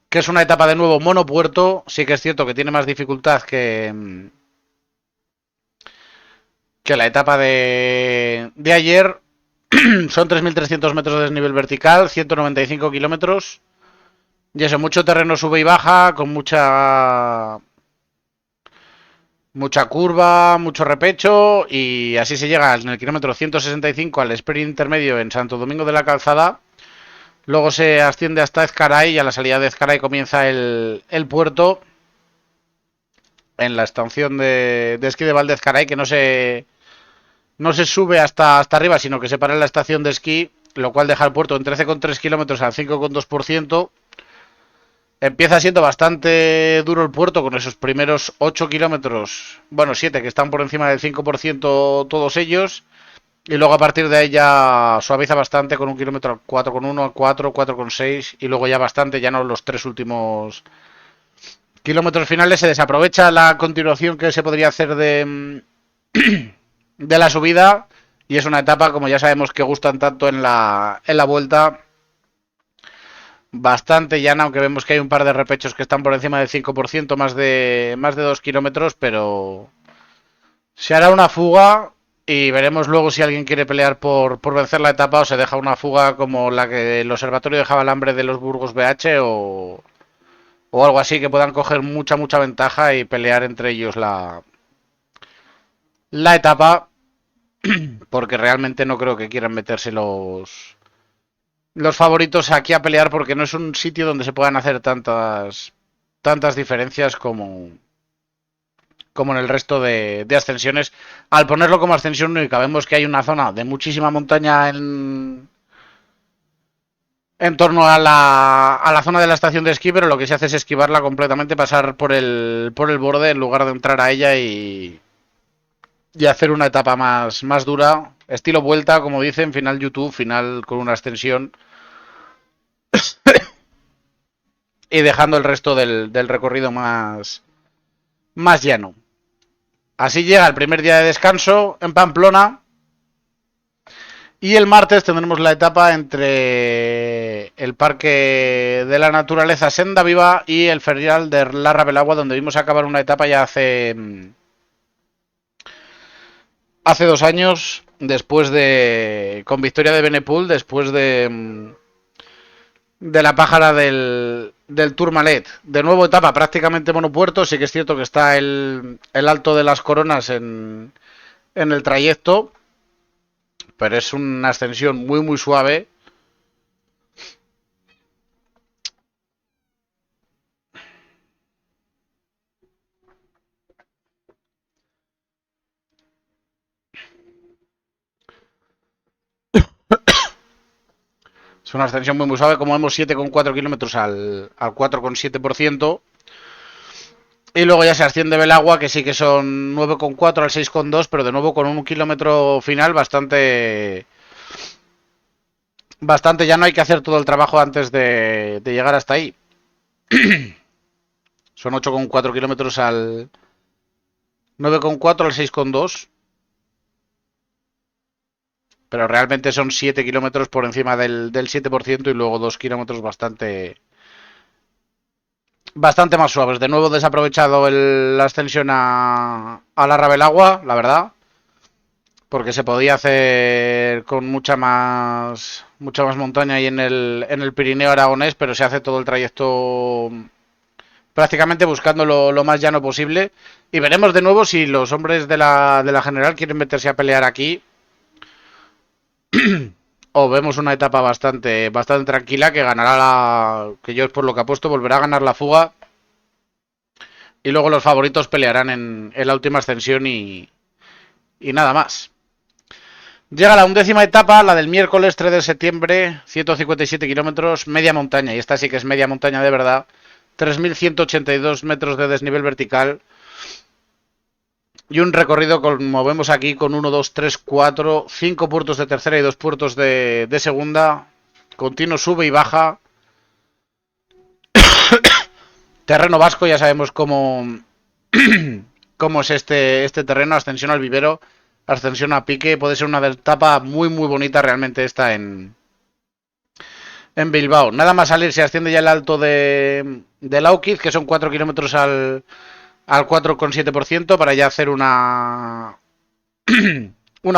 que es una etapa de nuevo monopuerto. Sí que es cierto que tiene más dificultad que la etapa de ayer. Son 3.300 metros de desnivel vertical, 195 kilómetros. Y eso, mucho terreno sube y baja, con mucha curva, mucho repecho. Y así se llega en el kilómetro 165 al sprint intermedio en Santo Domingo de la Calzada. Luego se asciende hasta Ezcaray, y a la salida de Ezcaray comienza el puerto, en la estación de esquí de Valdez Caray, que no se sube hasta arriba, sino que se para en la estación de esquí, lo cual deja el puerto en 13,3 kilómetros al 5,2%. Empieza siendo bastante duro el puerto, con esos primeros 8 kilómetros, bueno, 7 que están por encima del 5% todos ellos. Y luego a partir de ahí ya suaviza bastante, con un kilómetro 4,1, 4, 4,6, y luego ya bastante, ya no los tres últimos kilómetros finales. Se desaprovecha la continuación que se podría hacer de la subida, y es una etapa, como ya sabemos, que gustan tanto en la vuelta, bastante llana, aunque vemos que hay un par de repechos que están por encima del 5%, más de 2 kilómetros, pero se hará una fuga. Y veremos luego si alguien quiere pelear por vencer la etapa, o se deja una fuga como la que el observatorio dejaba el hambre de los Burgos BH, o algo así, que puedan coger mucha ventaja y pelear entre ellos la etapa, porque realmente no creo que quieran meterse los favoritos aquí a pelear porque no es un sitio donde se puedan hacer tantas diferencias como en el resto de ascensiones. Al ponerlo como ascensión única, vemos que hay una zona de muchísima montaña en torno a la zona de la estación de esquí, pero lo que se hace es esquivarla completamente, pasar por el borde en lugar de entrar a ella y hacer una etapa más dura. Estilo vuelta, como dicen, final YouTube, final con una extensión. Y dejando el resto del recorrido más llano. Así llega el primer día de descanso en Pamplona. Y el martes tendremos la etapa entre el Parque de la Naturaleza Senda Viva y el Ferial de la Ravelagua, donde vimos acabar una etapa ya hace 2 años, después con victoria de Benepul, después de la pájara del Tourmalet. De nuevo etapa prácticamente monopuerto, sí que es cierto que está el Alto de las Coronas en el trayecto, pero es una ascensión muy suave. Es una ascensión muy suave, como vemos 7,4 kilómetros al 4,7%. Y luego ya se asciende Belagua, que sí que son 9,4 al 6,2, pero de nuevo con un kilómetro final bastante ya no hay que hacer todo el trabajo antes de llegar hasta ahí. Son 8,4 kilómetros al 9,4 al 6,2. Pero realmente son 7 kilómetros por encima del 7% y luego 2 kilómetros bastante más suaves. De nuevo desaprovechado la ascensión a la Ravelagua, la verdad. Porque se podía hacer con mucha más montaña ahí en el Pirineo aragonés, pero se hace todo el trayecto prácticamente buscando lo más llano posible. Y veremos de nuevo si los hombres de la general quieren meterse a pelear aquí. O vemos una etapa bastante tranquila que ganará que yo es por lo que apuesto, volverá a ganar la fuga. Y luego los favoritos pelearán en la última ascensión y nada más. Llega la 11ª etapa, la del miércoles 3 de septiembre, 157 kilómetros, media montaña. Y esta sí que es media montaña de verdad. 3.182 metros de desnivel vertical. Y un recorrido, como vemos aquí, con 1, 2, 3, 4, 5 puertos de tercera y 2 puertos de segunda. Continuo sube y baja. Terreno vasco, ya sabemos cómo es este terreno. Ascensión al vivero, ascensión a pique. Puede ser una etapa muy bonita realmente esta en Bilbao. Nada más salir se asciende ya el alto de Laukiz, que son 4 kilómetros al 4,7% para ya hacer una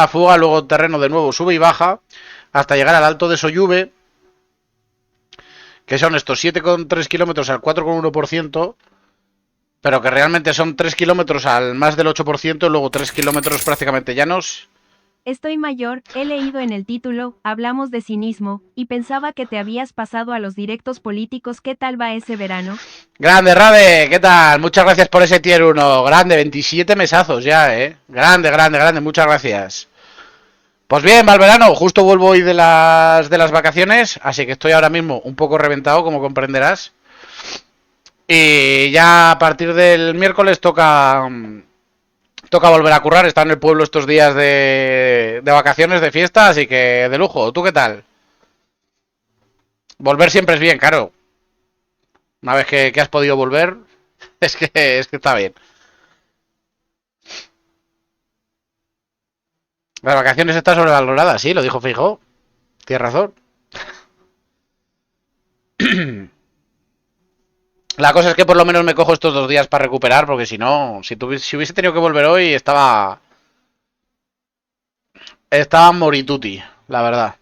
fuga. Luego terreno de nuevo sube y baja hasta llegar al alto de Soyuve, que son estos 7,3 kilómetros al 4,1%, pero que realmente son 3 kilómetros al más del 8%, luego 3 kilómetros prácticamente llanos. Estoy mayor, he leído en el título, hablamos de cinismo, y pensaba que te habías pasado a los directos políticos. ¿Qué tal va ese verano? Grande, Rade, ¿qué tal? Muchas gracias por ese tier 1. Grande, 27 mesazos ya, ¿eh? Grande, muchas gracias. Pues bien, va el verano, justo vuelvo hoy de las vacaciones, así que estoy ahora mismo un poco reventado, como comprenderás. Y ya a partir del miércoles toca volver a currar. Está en el pueblo estos días de vacaciones, de fiesta, así que de lujo. ¿Tú qué tal? Volver siempre es bien, claro. Una vez que has podido volver, es que está bien. Las vacaciones están sobrevaloradas, sí, lo dijo Feijóo. Tienes razón. La cosa es que por lo menos me cojo estos 2 días para recuperar, porque si no, si hubiese tenido que volver hoy, estaba morituti, la verdad.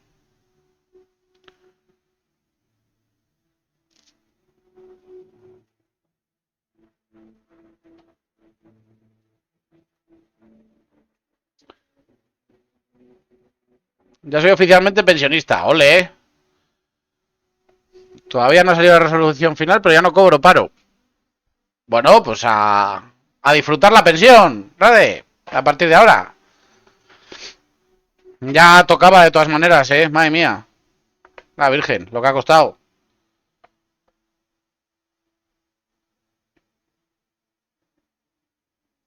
Ya soy oficialmente pensionista, ole. Todavía no ha salido la resolución final, pero ya no cobro paro. Bueno, pues a disfrutar la pensión, Rade, a partir de ahora. Ya tocaba de todas maneras, madre mía. La Virgen, lo que ha costado.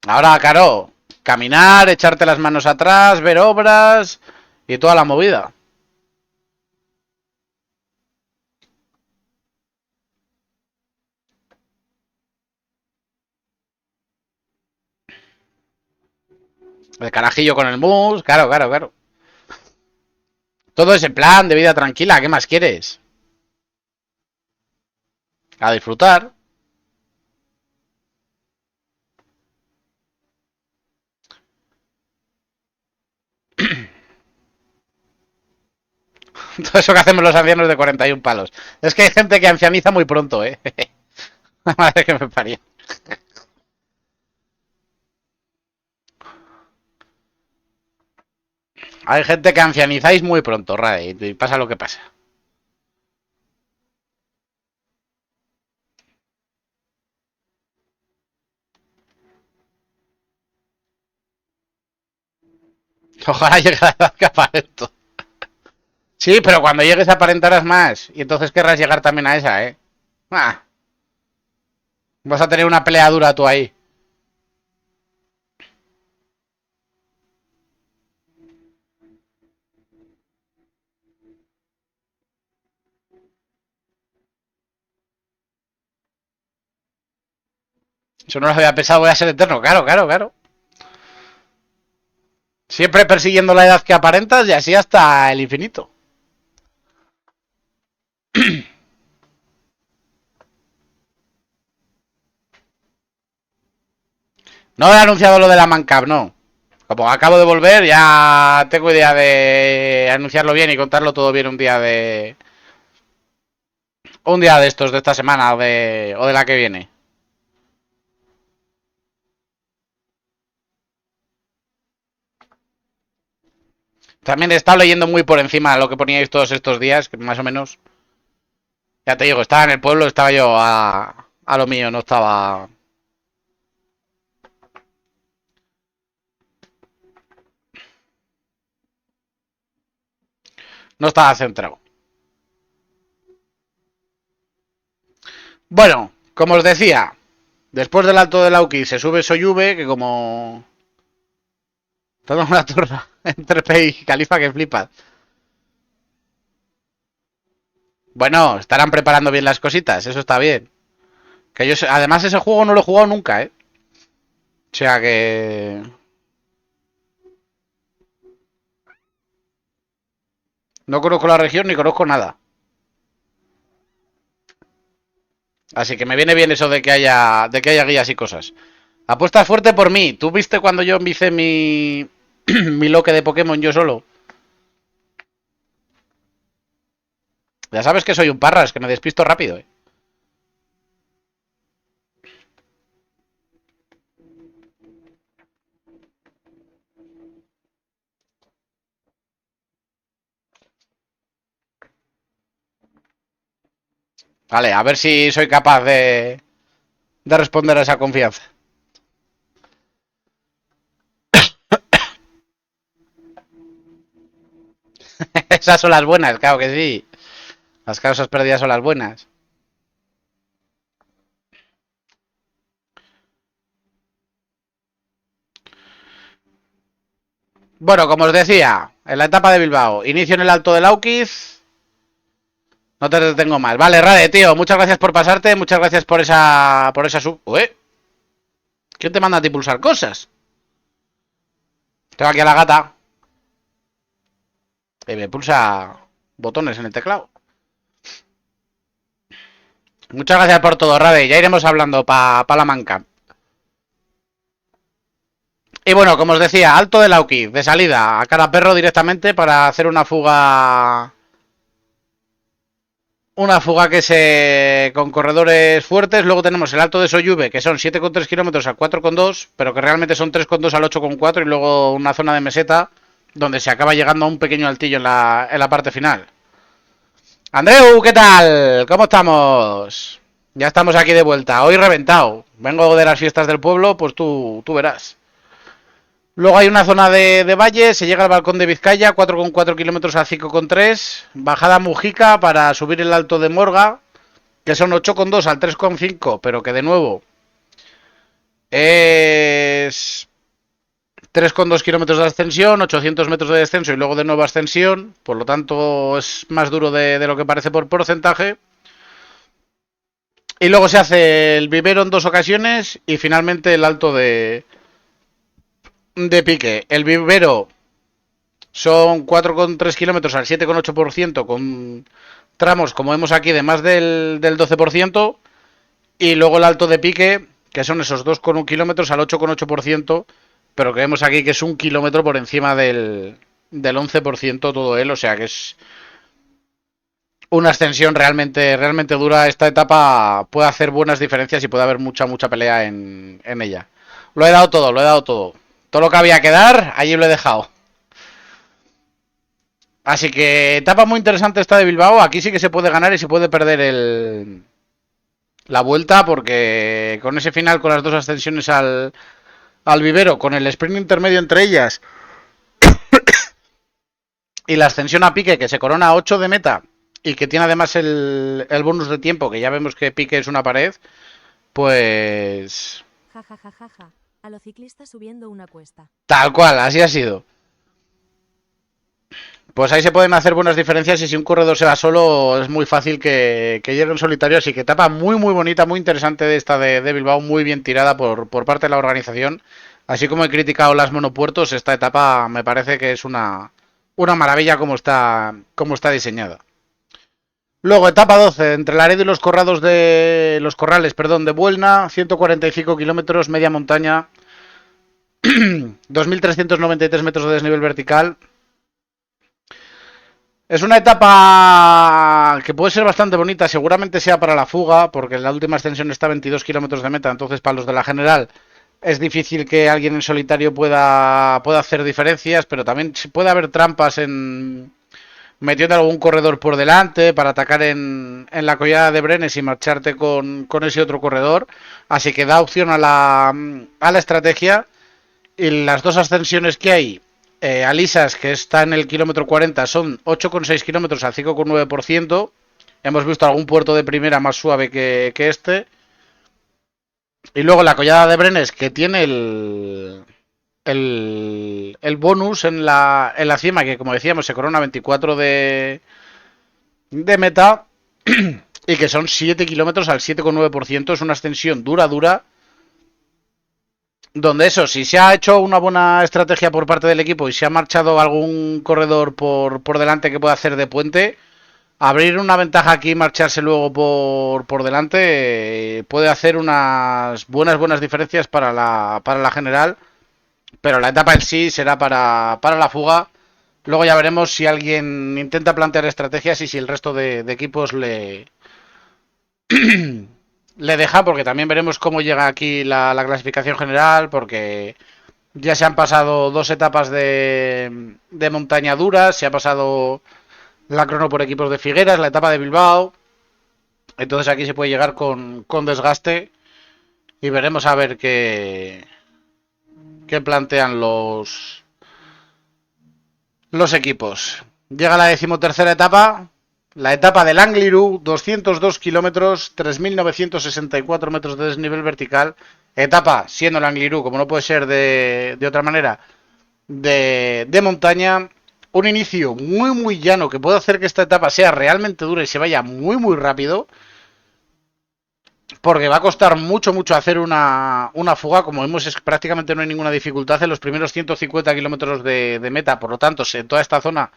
Ahora, claro, caminar, echarte las manos atrás, ver obras y toda la movida. El carajillo con el mus, claro, claro, claro. Todo ese plan de vida tranquila, ¿qué más quieres? A disfrutar. Todo eso que hacemos los ancianos de 41 palos. Es que hay gente que ancianiza muy pronto, ¿eh? Madre que me parió. Hay gente que ancianizáis muy pronto, Rade, y pasa lo que pasa. Ojalá llegue a la edad que aparento. Sí, pero cuando llegues aparentarás más. Y entonces querrás llegar también a esa, ¿eh? Ah, vas a tener una pelea dura tú ahí. Eso no lo había pensado, voy a ser eterno. Claro, claro, claro. Siempre persiguiendo la edad que aparentas y así hasta el infinito. No he anunciado lo de la Mancap, no. Como acabo de volver, ya tengo idea de anunciarlo bien y contarlo todo bien un día de... Un día de estos, de esta semana o de la que viene. También he estado leyendo muy por encima lo que poníais todos estos días, que más o menos... Ya te digo, estaba en el pueblo, estaba yo a lo mío, no estaba... No estaba centrado. Bueno, como os decía, después del Alto de Lauqui se sube Soyube, que como... Toda una turra entre Pei y Califa que flipas. Bueno, estarán preparando bien las cositas, eso está bien. Que yo, además ese juego no lo he jugado nunca, ¿eh? O sea que... No conozco la región ni conozco nada. Así que me viene bien eso de que haya guías y cosas. Apuestas fuerte por mí. ¿Tú viste cuando yo hice mi loque de Pokémon yo solo? Ya sabes que soy un parras, que me despisto rápido, ¿eh? Vale, a ver si soy capaz de responder a esa confianza. Esas son las buenas, claro que sí. Las causas perdidas son las buenas. Bueno, como os decía, en la etapa de Bilbao, inicio en el Alto del Lauquiz. No te detengo más. Vale, Rade, tío, muchas gracias por pasarte, muchas gracias por esa sub... Ué, ¿quién te manda a ti pulsar cosas? Tengo aquí a la gata. Y me pulsa botones en el teclado. Muchas gracias por todo, Rade. Ya iremos hablando para la manca. Y bueno, como os decía, Alto de Lauqui, de salida, a cara perro directamente para hacer una fuga. Una fuga que se. Con corredores fuertes. Luego tenemos el Alto de Soyube, que son 7,3 kilómetros al 4,2, pero que realmente son 3,2 al 8,4. Y luego una zona de meseta donde se acaba llegando a un pequeño altillo en la parte final. Andreu, ¿qué tal? ¿Cómo estamos? Ya estamos aquí de vuelta. Hoy reventado. Vengo de las fiestas del pueblo, pues tú verás. Luego hay una zona de valle, se llega al balcón de Vizcaya, 4,4 kilómetros a 5,3. Bajada a Mujica para subir el alto de Morga, que son 8,2 al 3,5, pero que de nuevo es 3,2 kilómetros de ascensión, 800 metros de descenso y luego de nueva ascensión. Por lo tanto, es más duro de lo que parece por porcentaje. Y luego se hace el vivero en 2 ocasiones y finalmente el alto de pique. El vivero son 4,3 kilómetros al 7,8% con tramos, como vemos aquí, de más del 12%. Y luego el alto de pique, que son esos 2,1 kilómetros al 8,8%, pero que vemos aquí que es 1 kilómetro por encima del 11% todo él. O sea que es una ascensión realmente dura. Esta etapa puede hacer buenas diferencias y puede haber mucha pelea en ella. Lo he dado todo. Todo lo que había que dar, allí lo he dejado. Así que etapa muy interesante esta de Bilbao. Aquí sí que se puede ganar y se puede perder la vuelta, porque con ese final, con las dos ascensiones al vivero, con el sprint intermedio entre ellas y la ascensión a pique, que se corona a 8 de meta y que tiene además el bonus de tiempo, que ya vemos que pique es una pared, pues... Ja, ja, ja, ja, ja. A los ciclistas subiendo una cuesta. Tal cual, así ha sido. Pues ahí se pueden hacer buenas diferencias y si un corredor se va solo es muy fácil que llegue en solitario. Así que etapa muy bonita, muy interesante de esta de Bilbao, muy bien tirada por parte de la organización. Así como he criticado las monopuertos, esta etapa me parece que es una maravilla como está diseñada. Luego, etapa 12, entre Laredo y los corrales de Buelna, 145 kilómetros, media montaña, 2.393 metros de desnivel vertical. Es una etapa que puede ser bastante bonita, seguramente sea para la fuga, porque la última extensión está a 22 kilómetros de meta, entonces para los de la general es difícil que alguien en solitario pueda hacer diferencias, pero también puede haber trampas en metiendo algún corredor por delante para atacar en la collada de Brenes y marcharte con ese otro corredor. Así que da opción a la estrategia. Y las dos ascensiones que hay, Alisas, que está en el kilómetro 40, son 8,6 kilómetros al 5,9%. Hemos visto algún puerto de primera más suave que este. Y luego la collada de Brenes, que tiene el bonus en la cima, que como decíamos se corona 24 de meta y que son 7 kilómetros al 7,9%. Es una ascensión dura, donde eso, si se ha hecho una buena estrategia por parte del equipo y se ha marchado algún corredor por delante que pueda hacer de puente, abrir una ventaja aquí y marcharse luego por delante puede hacer unas buenas diferencias para la general. Pero la etapa en sí será para la fuga. Luego ya veremos si alguien intenta plantear estrategias y si el resto de equipos le deja, porque también veremos cómo llega aquí la clasificación general, porque ya se han pasado 2 etapas de montaña dura, se ha pasado la crono por equipos de Figueras, la etapa de Bilbao. Entonces aquí se puede llegar con desgaste y veremos a ver qué plantean los equipos. Llega la 13ª etapa, la etapa del Angliru, 202 kilómetros, 3.964 metros de desnivel vertical. Etapa, siendo el Angliru, como no puede ser de otra manera, de montaña. Un inicio muy llano que puede hacer que esta etapa sea realmente dura y se vaya muy rápido. Porque va a costar mucho hacer una fuga. Como vemos, prácticamente no hay ninguna dificultad en los primeros 150 kilómetros de meta. Por lo tanto, en toda esta zona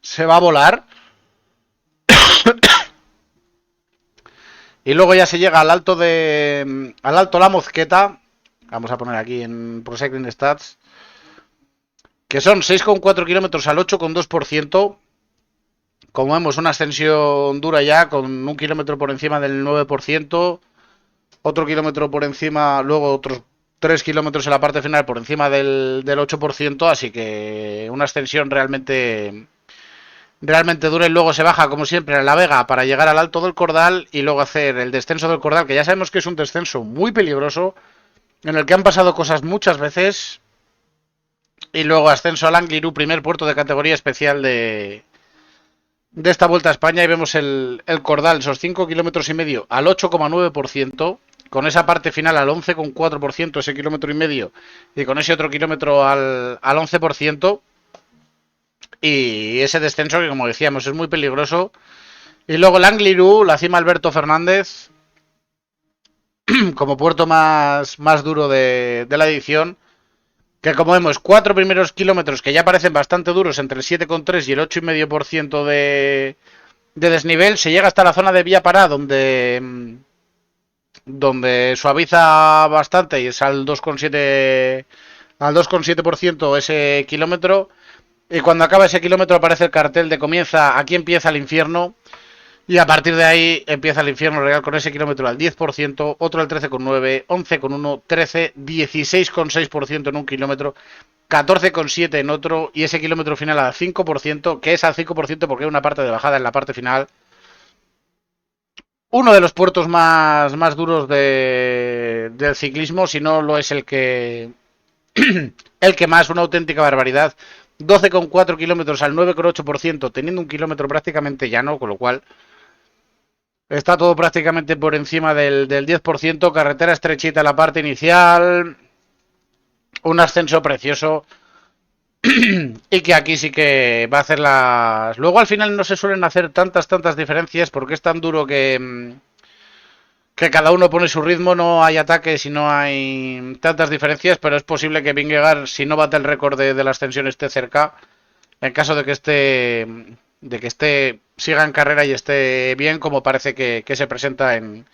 se va a volar. Y luego ya se llega al alto La Mozqueta. Vamos a poner aquí en Pro Cycling Stats, que son 6,4 kilómetros al 8,2%. Como vemos, una ascensión dura ya, con 1 kilómetro por encima del 9%. Otro kilómetro por encima, luego otros 3 kilómetros en la parte final por encima del 8%, así que una ascensión realmente realmente dura y luego se baja como siempre a La Vega para llegar al Alto del Cordal y luego hacer el descenso del Cordal, que ya sabemos que es un descenso muy peligroso, en el que han pasado cosas muchas veces, y luego ascenso al Angliru, primer puerto de categoría especial de esta Vuelta a España, y vemos el Cordal, esos 5 kilómetros y medio al 8,9%, con esa parte final al 11,4%, ese kilómetro y medio, y con ese otro kilómetro al 11%, y ese descenso que, como decíamos, es muy peligroso. Y luego el Angliru, la cima Alberto Fernández, como puerto más duro de la edición, que como vemos, 4 primeros kilómetros que ya parecen bastante duros, entre el 7,3 y el 8,5% de desnivel, se llega hasta la zona de Vía Pará, donde suaviza bastante y es al 2,7% ese kilómetro. Y cuando acaba ese kilómetro aparece el cartel de comienza, aquí empieza el infierno. Y a partir de ahí empieza el infierno real con ese kilómetro al 10%, otro al 13,9%, 11,1%, 13%, 16,6% en un kilómetro, 14,7% en otro, y ese kilómetro final al 5%, que es al 5% porque hay una parte de bajada en la parte final. Uno de los puertos más duros del ciclismo, si no lo es el que más, una auténtica barbaridad. 12,4 kilómetros al 9,8%, teniendo un kilómetro prácticamente llano, con lo cual está todo prácticamente por encima del 10%, carretera estrechita en la parte inicial, un ascenso precioso y que aquí sí que va a hacer las... Luego al final no se suelen hacer tantas diferencias porque es tan duro que cada uno pone su ritmo, no hay ataques y no hay tantas diferencias, pero es posible que Vingegaard, si no bate el récord de la ascensión, esté cerca, en caso de que siga en carrera y esté bien, como parece que se presenta en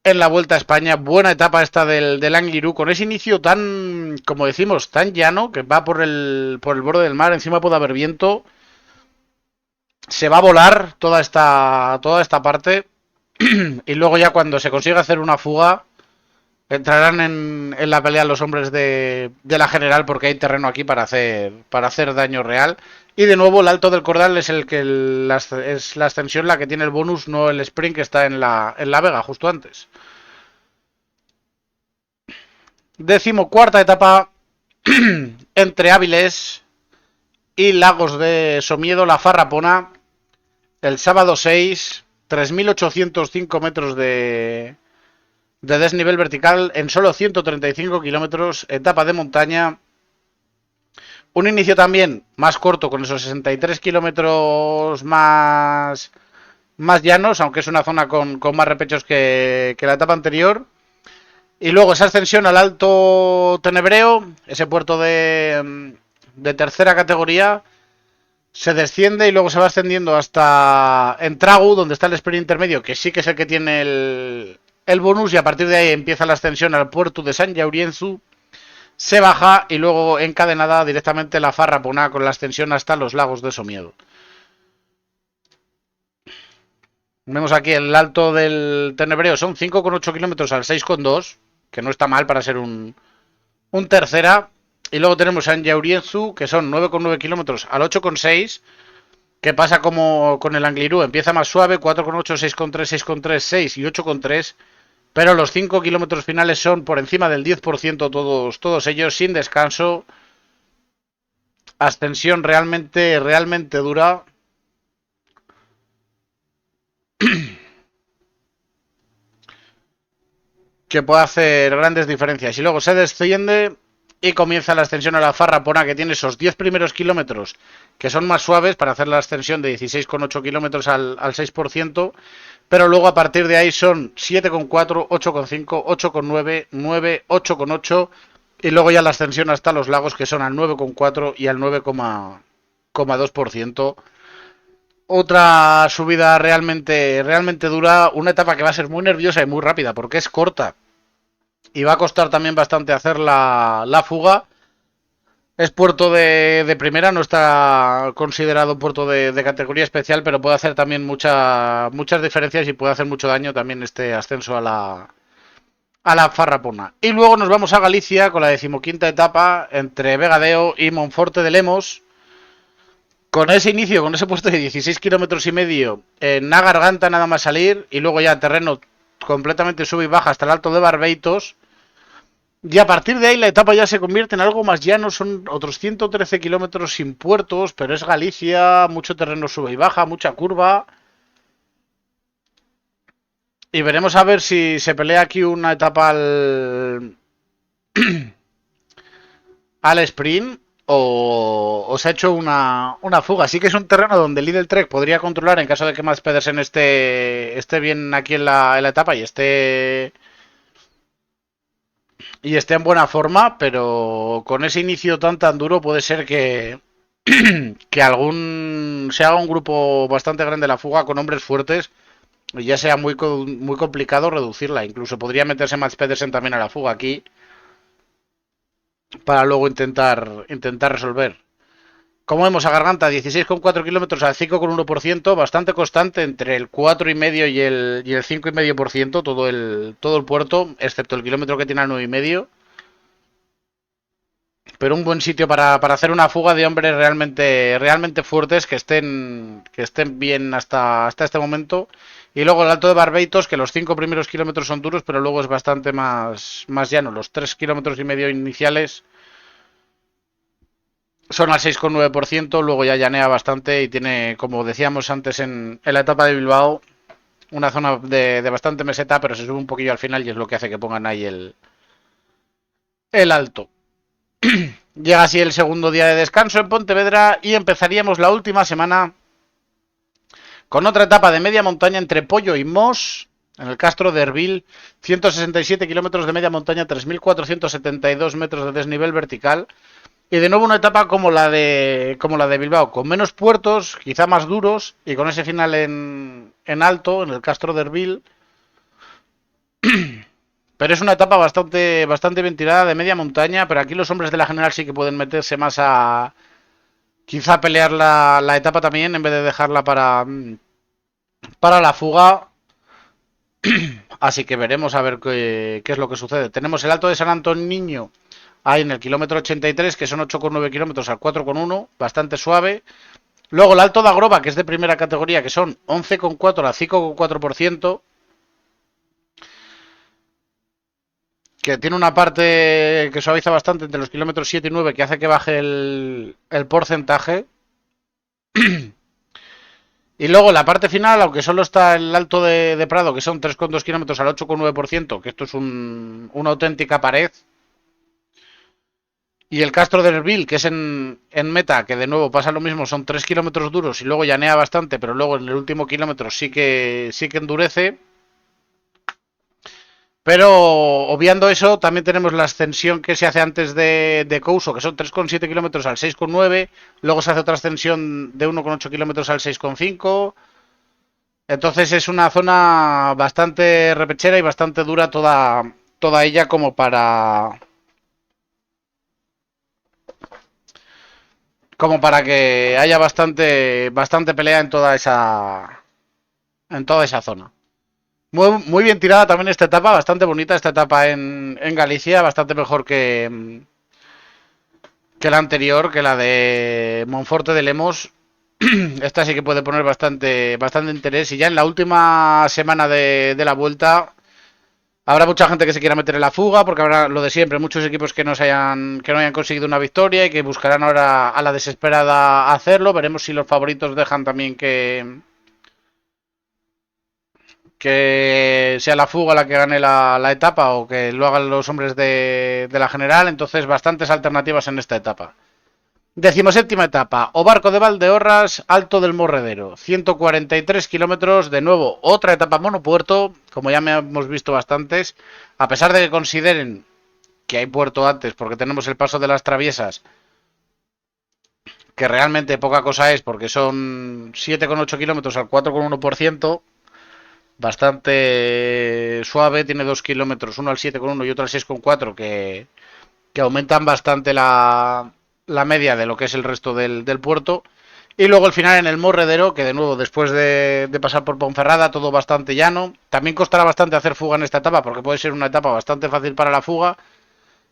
la Vuelta a España. Buena etapa esta del Angliru, con ese inicio tan, como decimos, tan llano, que va por el borde del mar, encima puede haber viento, se va a volar toda esta parte, y luego ya cuando se consiga hacer una fuga, entrarán en la pelea los hombres de la general, porque hay terreno aquí para hacer daño real. Y de nuevo el Alto del Cordal es es la ascensión la que tiene el bonus, no el sprint que está en la Vega justo antes. 14ª etapa entre Áviles y Lagos de Somiedo, la Farrapona, el sábado 6, 3.805 metros de desnivel vertical en solo 135 kilómetros, etapa de montaña. Un inicio también más corto, con esos 63 kilómetros más llanos, aunque es una zona con más repechos que la etapa anterior. Y luego esa ascensión al Alto Tenebreo, ese puerto de tercera categoría, se desciende y luego se va ascendiendo hasta Entragu, donde está el sprint intermedio, que sí que es el que tiene el bonus, y a partir de ahí empieza la ascensión al puerto de Sant Jaurienzu, se baja y luego encadenada directamente la Farrapona con la ascensión hasta los Lagos de Somiedo. Vemos aquí el Alto del Tenebreo, son 5,8 kilómetros al 6,2, que no está mal para ser un tercera. Y luego tenemos Sant Jaurienzu, que son 9,9 kilómetros al 8,6, que pasa como con el Angliru, empieza más suave, 4,8, 6,3, 6,3, 6 y 8,3, pero los 5 kilómetros finales son por encima del 10% todos ellos, sin descanso. Ascensión realmente dura. Que puede hacer grandes diferencias. Y luego se desciende y comienza la ascensión a la Farrapona, que tiene esos 10 primeros kilómetros que son más suaves para hacer la ascensión de 16,8 kilómetros al 6%, pero luego a partir de ahí son 7,4, 8,5, 8,9, 9, 8,8, y luego ya la ascensión hasta los lagos, que son al 9,4 y al 9,2%. Otra subida realmente dura, una etapa que va a ser muy nerviosa y muy rápida porque es corta y va a costar también bastante hacer la fuga. Es puerto de primera, no está considerado puerto de categoría especial, pero puede hacer también muchas diferencias y puede hacer mucho daño también este ascenso a la Farrapona. Y luego nos vamos a Galicia con la 15ª etapa entre Vegadeo y Monforte de Lemos. Con ese inicio, con ese puesto de 16 kilómetros y medio, en una garganta nada más salir, y luego ya terreno completamente sube y baja hasta el Alto de Barbeitos. Y a partir de ahí la etapa ya se convierte en algo más llano, son otros 113 kilómetros sin puertos, pero es Galicia, mucho terreno sube y baja, mucha curva. Y veremos a ver si se pelea aquí una etapa al sprint o se ha hecho una fuga. Sí que es un terreno donde Lidl Trek podría controlar en caso de que Mads Pedersen esté bien aquí en la etapa y esté en buena forma, pero con ese inicio tan duro puede ser que se haga un grupo bastante grande de la fuga con hombres fuertes y ya sea muy complicado reducirla. Incluso podría meterse Mads Pedersen también a la fuga aquí para luego intentar resolver. Como vemos, a Garganta 16,4 kilómetros al 5,1%, bastante constante entre el 4,5 y el 5,5% todo el puerto, excepto el kilómetro que tiene al 9,5. Pero un buen sitio para hacer una fuga de hombres realmente fuertes que estén bien hasta este momento. Y luego el Alto de Barbeitos, que los 5 primeros kilómetros son duros, pero luego es bastante más llano. Los 3,5 kilómetros iniciales son al 6,9%, luego ya llanea bastante y tiene, como decíamos antes en la etapa de Bilbao, una zona de bastante meseta, pero se sube un poquillo al final y es lo que hace que pongan ahí el alto. Llega así el segundo día de descanso en Pontevedra y empezaríamos la última semana con otra etapa de media montaña entre Pollo y Mos, en el Castro de Erbil, 167 kilómetros de media montaña, 3.472 metros de desnivel vertical. Y de nuevo una etapa como la de Bilbao, con menos puertos, quizá más duros, y con ese final en alto, en el Castro de Erbil. Pero es una etapa bastante bien tirada de media montaña, pero aquí los hombres de la general sí que pueden meterse más a quizá pelear la etapa también, en vez de dejarla para la fuga. Así que veremos a ver qué es lo que sucede. Tenemos el Alto de San Antonio ahí en el kilómetro 83, que son 8,9 kilómetros al 4,1, bastante suave. Luego el Alto de Agroba, que es de primera categoría, que son 11,4 al 5,4%, que tiene una parte que suaviza bastante entre los kilómetros 7 y 9, que hace que baje el porcentaje. Y luego la parte final, aunque solo está el Alto de Prado, que son 3,2 kilómetros al 8,9%, que esto es una auténtica pared. Y el Castro de Erbil, que es en meta, que de nuevo pasa lo mismo, son 3 kilómetros duros y luego llanea bastante, pero luego en el último kilómetro sí que endurece. Pero obviando eso, también tenemos la ascensión que se hace antes de Couso, que son 3,7 kilómetros al 6,9. Luego se hace otra ascensión de 1,8 kilómetros al 6,5. Entonces es una zona bastante repechera y bastante dura toda ella como para que haya bastante pelea en toda esa zona. Muy bien tirada también esta etapa, bastante bonita esta etapa en Galicia, bastante mejor que la anterior, que la de Monforte de Lemos. Esta sí que puede poner bastante interés. Y ya en la última semana de la vuelta habrá mucha gente que se quiera meter en la fuga, porque habrá lo de siempre, muchos equipos que no hayan conseguido una victoria y que buscarán ahora a la desesperada hacerlo. Veremos si los favoritos dejan también que sea la fuga la que gane la etapa o que lo hagan los hombres de la general. Entonces bastantes alternativas en esta etapa. 17ª etapa, o Barco de Valdeorras, Alto del Morredero, 143 kilómetros, de nuevo otra etapa monopuerto, como ya hemos visto bastantes, a pesar de que consideren que hay puerto antes porque tenemos el paso de las Traviesas, que realmente poca cosa es porque son 7,8 kilómetros al 4,1%, bastante suave, tiene 2 kilómetros, uno al 7,1 y otro al 6,4, que aumentan bastante la media de lo que es el resto del puerto. Y luego el final en el Morredero, que de nuevo después de pasar por Ponferrada, todo bastante llano. También costará bastante hacer fuga en esta etapa, porque puede ser una etapa bastante fácil para la fuga.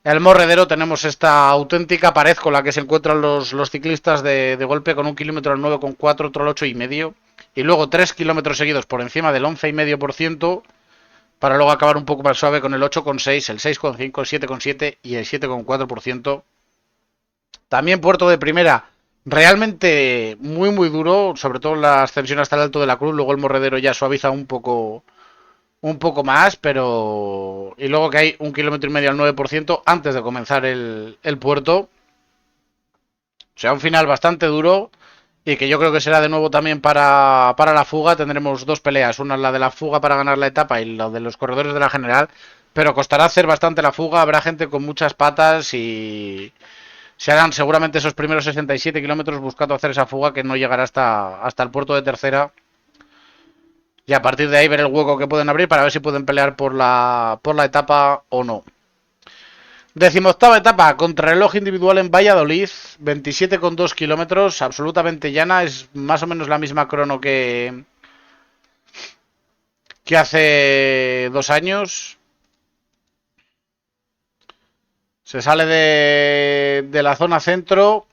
El Morredero tenemos esta auténtica pared con la que se encuentran los ciclistas de golpe, con 1 kilómetro al 9,4, otro al 8,5. Y luego 3 kilómetros seguidos por encima del 11,5%, para luego acabar un poco más suave con el 8,6, el 6,5, el 7,7 y el 7,4%. También puerto de primera, realmente muy muy duro, sobre todo la ascensión hasta el Alto de la Cruz. Luego el Morredero ya suaviza un poco más, pero... Y luego que hay 1,5 kilómetros al 9% antes de comenzar el puerto. O sea, un final bastante duro y que yo creo que será de nuevo también para la fuga. Tendremos dos peleas, una la de la fuga para ganar la etapa y la de los corredores de la general, pero costará hacer bastante la fuga. Habrá gente con muchas patas y se harán seguramente esos primeros 67 kilómetros buscando hacer esa fuga que no llegará hasta el puerto de tercera. Y a partir de ahí ver el hueco que pueden abrir para ver si pueden pelear por la etapa o no. 18ª etapa, contrarreloj individual en Valladolid, 27,2 kilómetros, absolutamente llana, es más o menos la misma crono que hace 2 años. Se sale de la zona centro,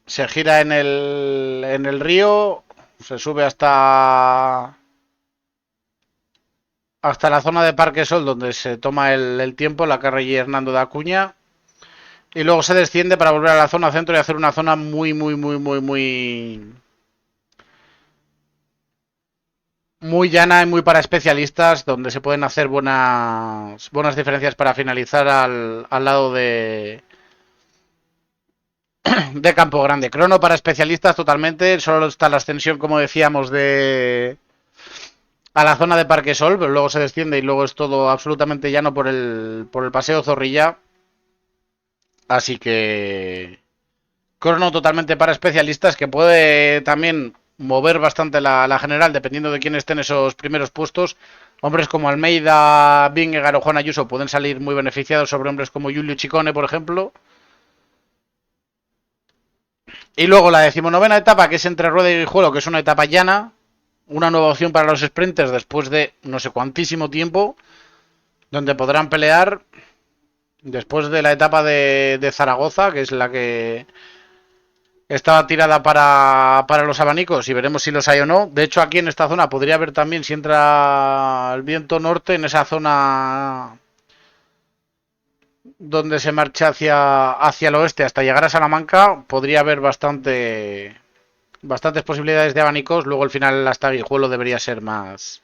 se gira en el río, se sube hasta la zona de Parque Sol, donde se toma el tiempo, la calle Hernando de Acuña, y luego se desciende para volver a la zona centro y hacer una zona muy llana y muy para especialistas, donde se pueden hacer buenas diferencias para finalizar al lado de Campo Grande. Crono para especialistas totalmente, solo está la ascensión, como decíamos, a la zona de Parque Sol, pero luego se desciende y luego es todo absolutamente llano por el paseo Zorrilla. Así que crono totalmente para especialistas, que puede también mover bastante la general dependiendo de quién esté en esos primeros puestos. Hombres como Almeida, Vingegaard o Juan Ayuso pueden salir muy beneficiados sobre hombres como Giulio Ciccone, por ejemplo. Y luego la 19ª etapa, que es entre Rueda y Guijuelo, que es una etapa llana, una nueva opción para los sprinters después de no sé cuantísimo tiempo, donde podrán pelear después de la etapa de Zaragoza, que es la que estaba tirada para los abanicos, y veremos si los hay o no. De hecho, aquí en esta zona podría haber también, si entra el viento norte, en esa zona donde se marcha hacia el oeste hasta llegar a Salamanca, podría haber bastantes posibilidades de abanicos. Luego el final hasta Guijuelo debería ser más...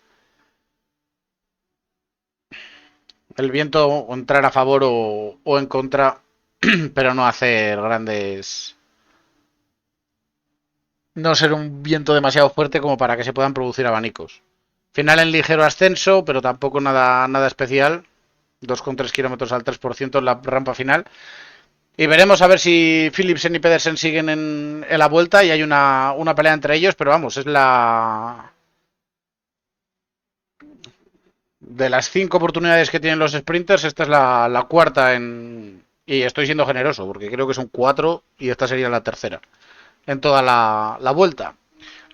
el viento entrar a favor o en contra, pero no hacer grandes... no ser un viento demasiado fuerte como para que se puedan producir abanicos. Final en ligero ascenso, pero tampoco nada especial. 2,3 kilómetros al 3% en la rampa final. Y veremos a ver si Philipsen y Pedersen siguen en la vuelta y hay una pelea entre ellos, pero vamos, es la... de las 5 oportunidades que tienen los sprinters, esta es la cuarta en... y estoy siendo generoso, porque creo que son 4 y esta sería la tercera en toda la vuelta.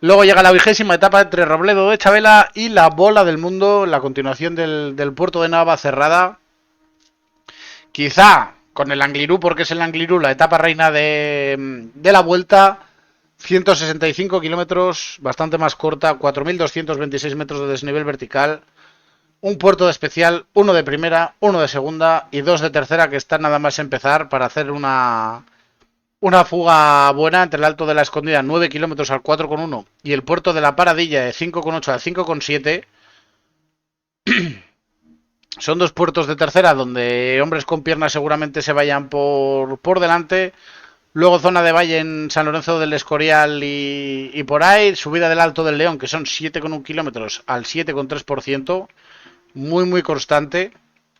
Luego llega la 20ª etapa entre Robledo de Chabela y la Bola del Mundo, la continuación del puerto de Nava cerrada. Quizá con el Angliru, porque es el Angliru la etapa reina de la vuelta. 165 kilómetros, bastante más corta, 4.226 metros de desnivel vertical. Un puerto de especial, uno de primera, uno de segunda y 2 de tercera, que están nada más empezar para hacer una fuga buena entre el Alto de la Escondida, 9 kilómetros al 4,1 y el puerto de la Paradilla de 5,8 al 5,7. Son 2 puertos de tercera donde hombres con piernas seguramente se vayan por delante. Luego zona de valle en San Lorenzo del Escorial y por ahí. Subida del Alto del León, que son 7,1 kilómetros al 7,3%. Muy constante.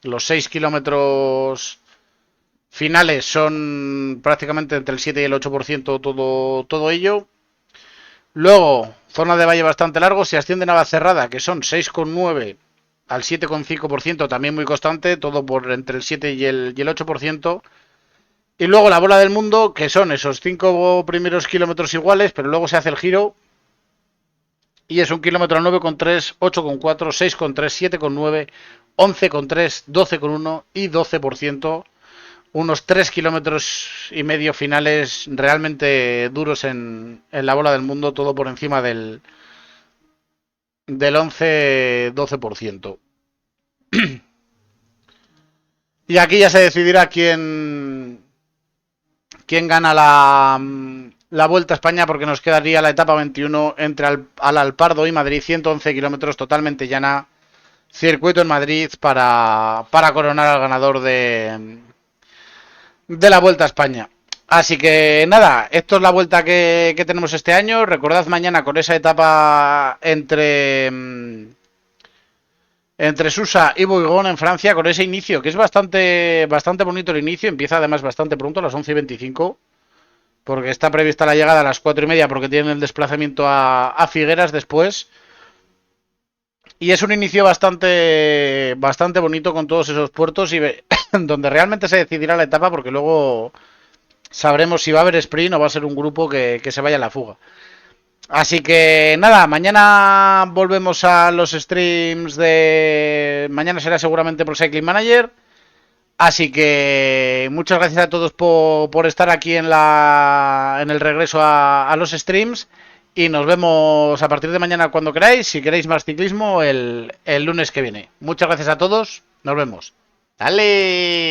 Los 6 kilómetros finales son prácticamente entre el 7 y el 8% todo ello. Luego, zona de valle bastante largo. Se asciende Navacerrada, que son 6,9 al 7,5%, también muy constante, todo por entre el 7 y el 8%. Y luego la Bola del Mundo, que son esos 5 primeros kilómetros iguales, pero luego se hace el giro. Y es 1 kilómetro al 9,3, 8,4, 6,3, 7,9, 11,3, 12,1 y 12%. unos 3,5 km finales realmente duros en la bola del mundo, todo por encima del 11-12%. Y aquí ya se decidirá quién gana la Vuelta a España, porque nos quedaría la etapa 21 entre Alpardo y Madrid, 111 kilómetros, totalmente llana, circuito en Madrid para coronar al ganador de la Vuelta a España. Así que nada, esto es la vuelta que tenemos este año. Recordad mañana con esa etapa entre Susa y Bourgogne en Francia, con ese inicio, que es bastante bonito el inicio. Empieza además bastante pronto, a las 11:25, porque está prevista la llegada a las 4:30, porque tienen el desplazamiento a Figueras después. Y es un inicio bastante bonito con todos esos puertos y donde realmente se decidirá la etapa, porque luego sabremos si va a haber sprint o va a ser un grupo que se vaya a la fuga. Así que nada, mañana volvemos a los streams de... Mañana será seguramente por Cycling Manager. Así que muchas gracias a todos por estar aquí en el regreso a los streams. Y nos vemos a partir de mañana cuando queráis. Si queréis más ciclismo, el lunes que viene. Muchas gracias a todos. Nos vemos. ¡Dale!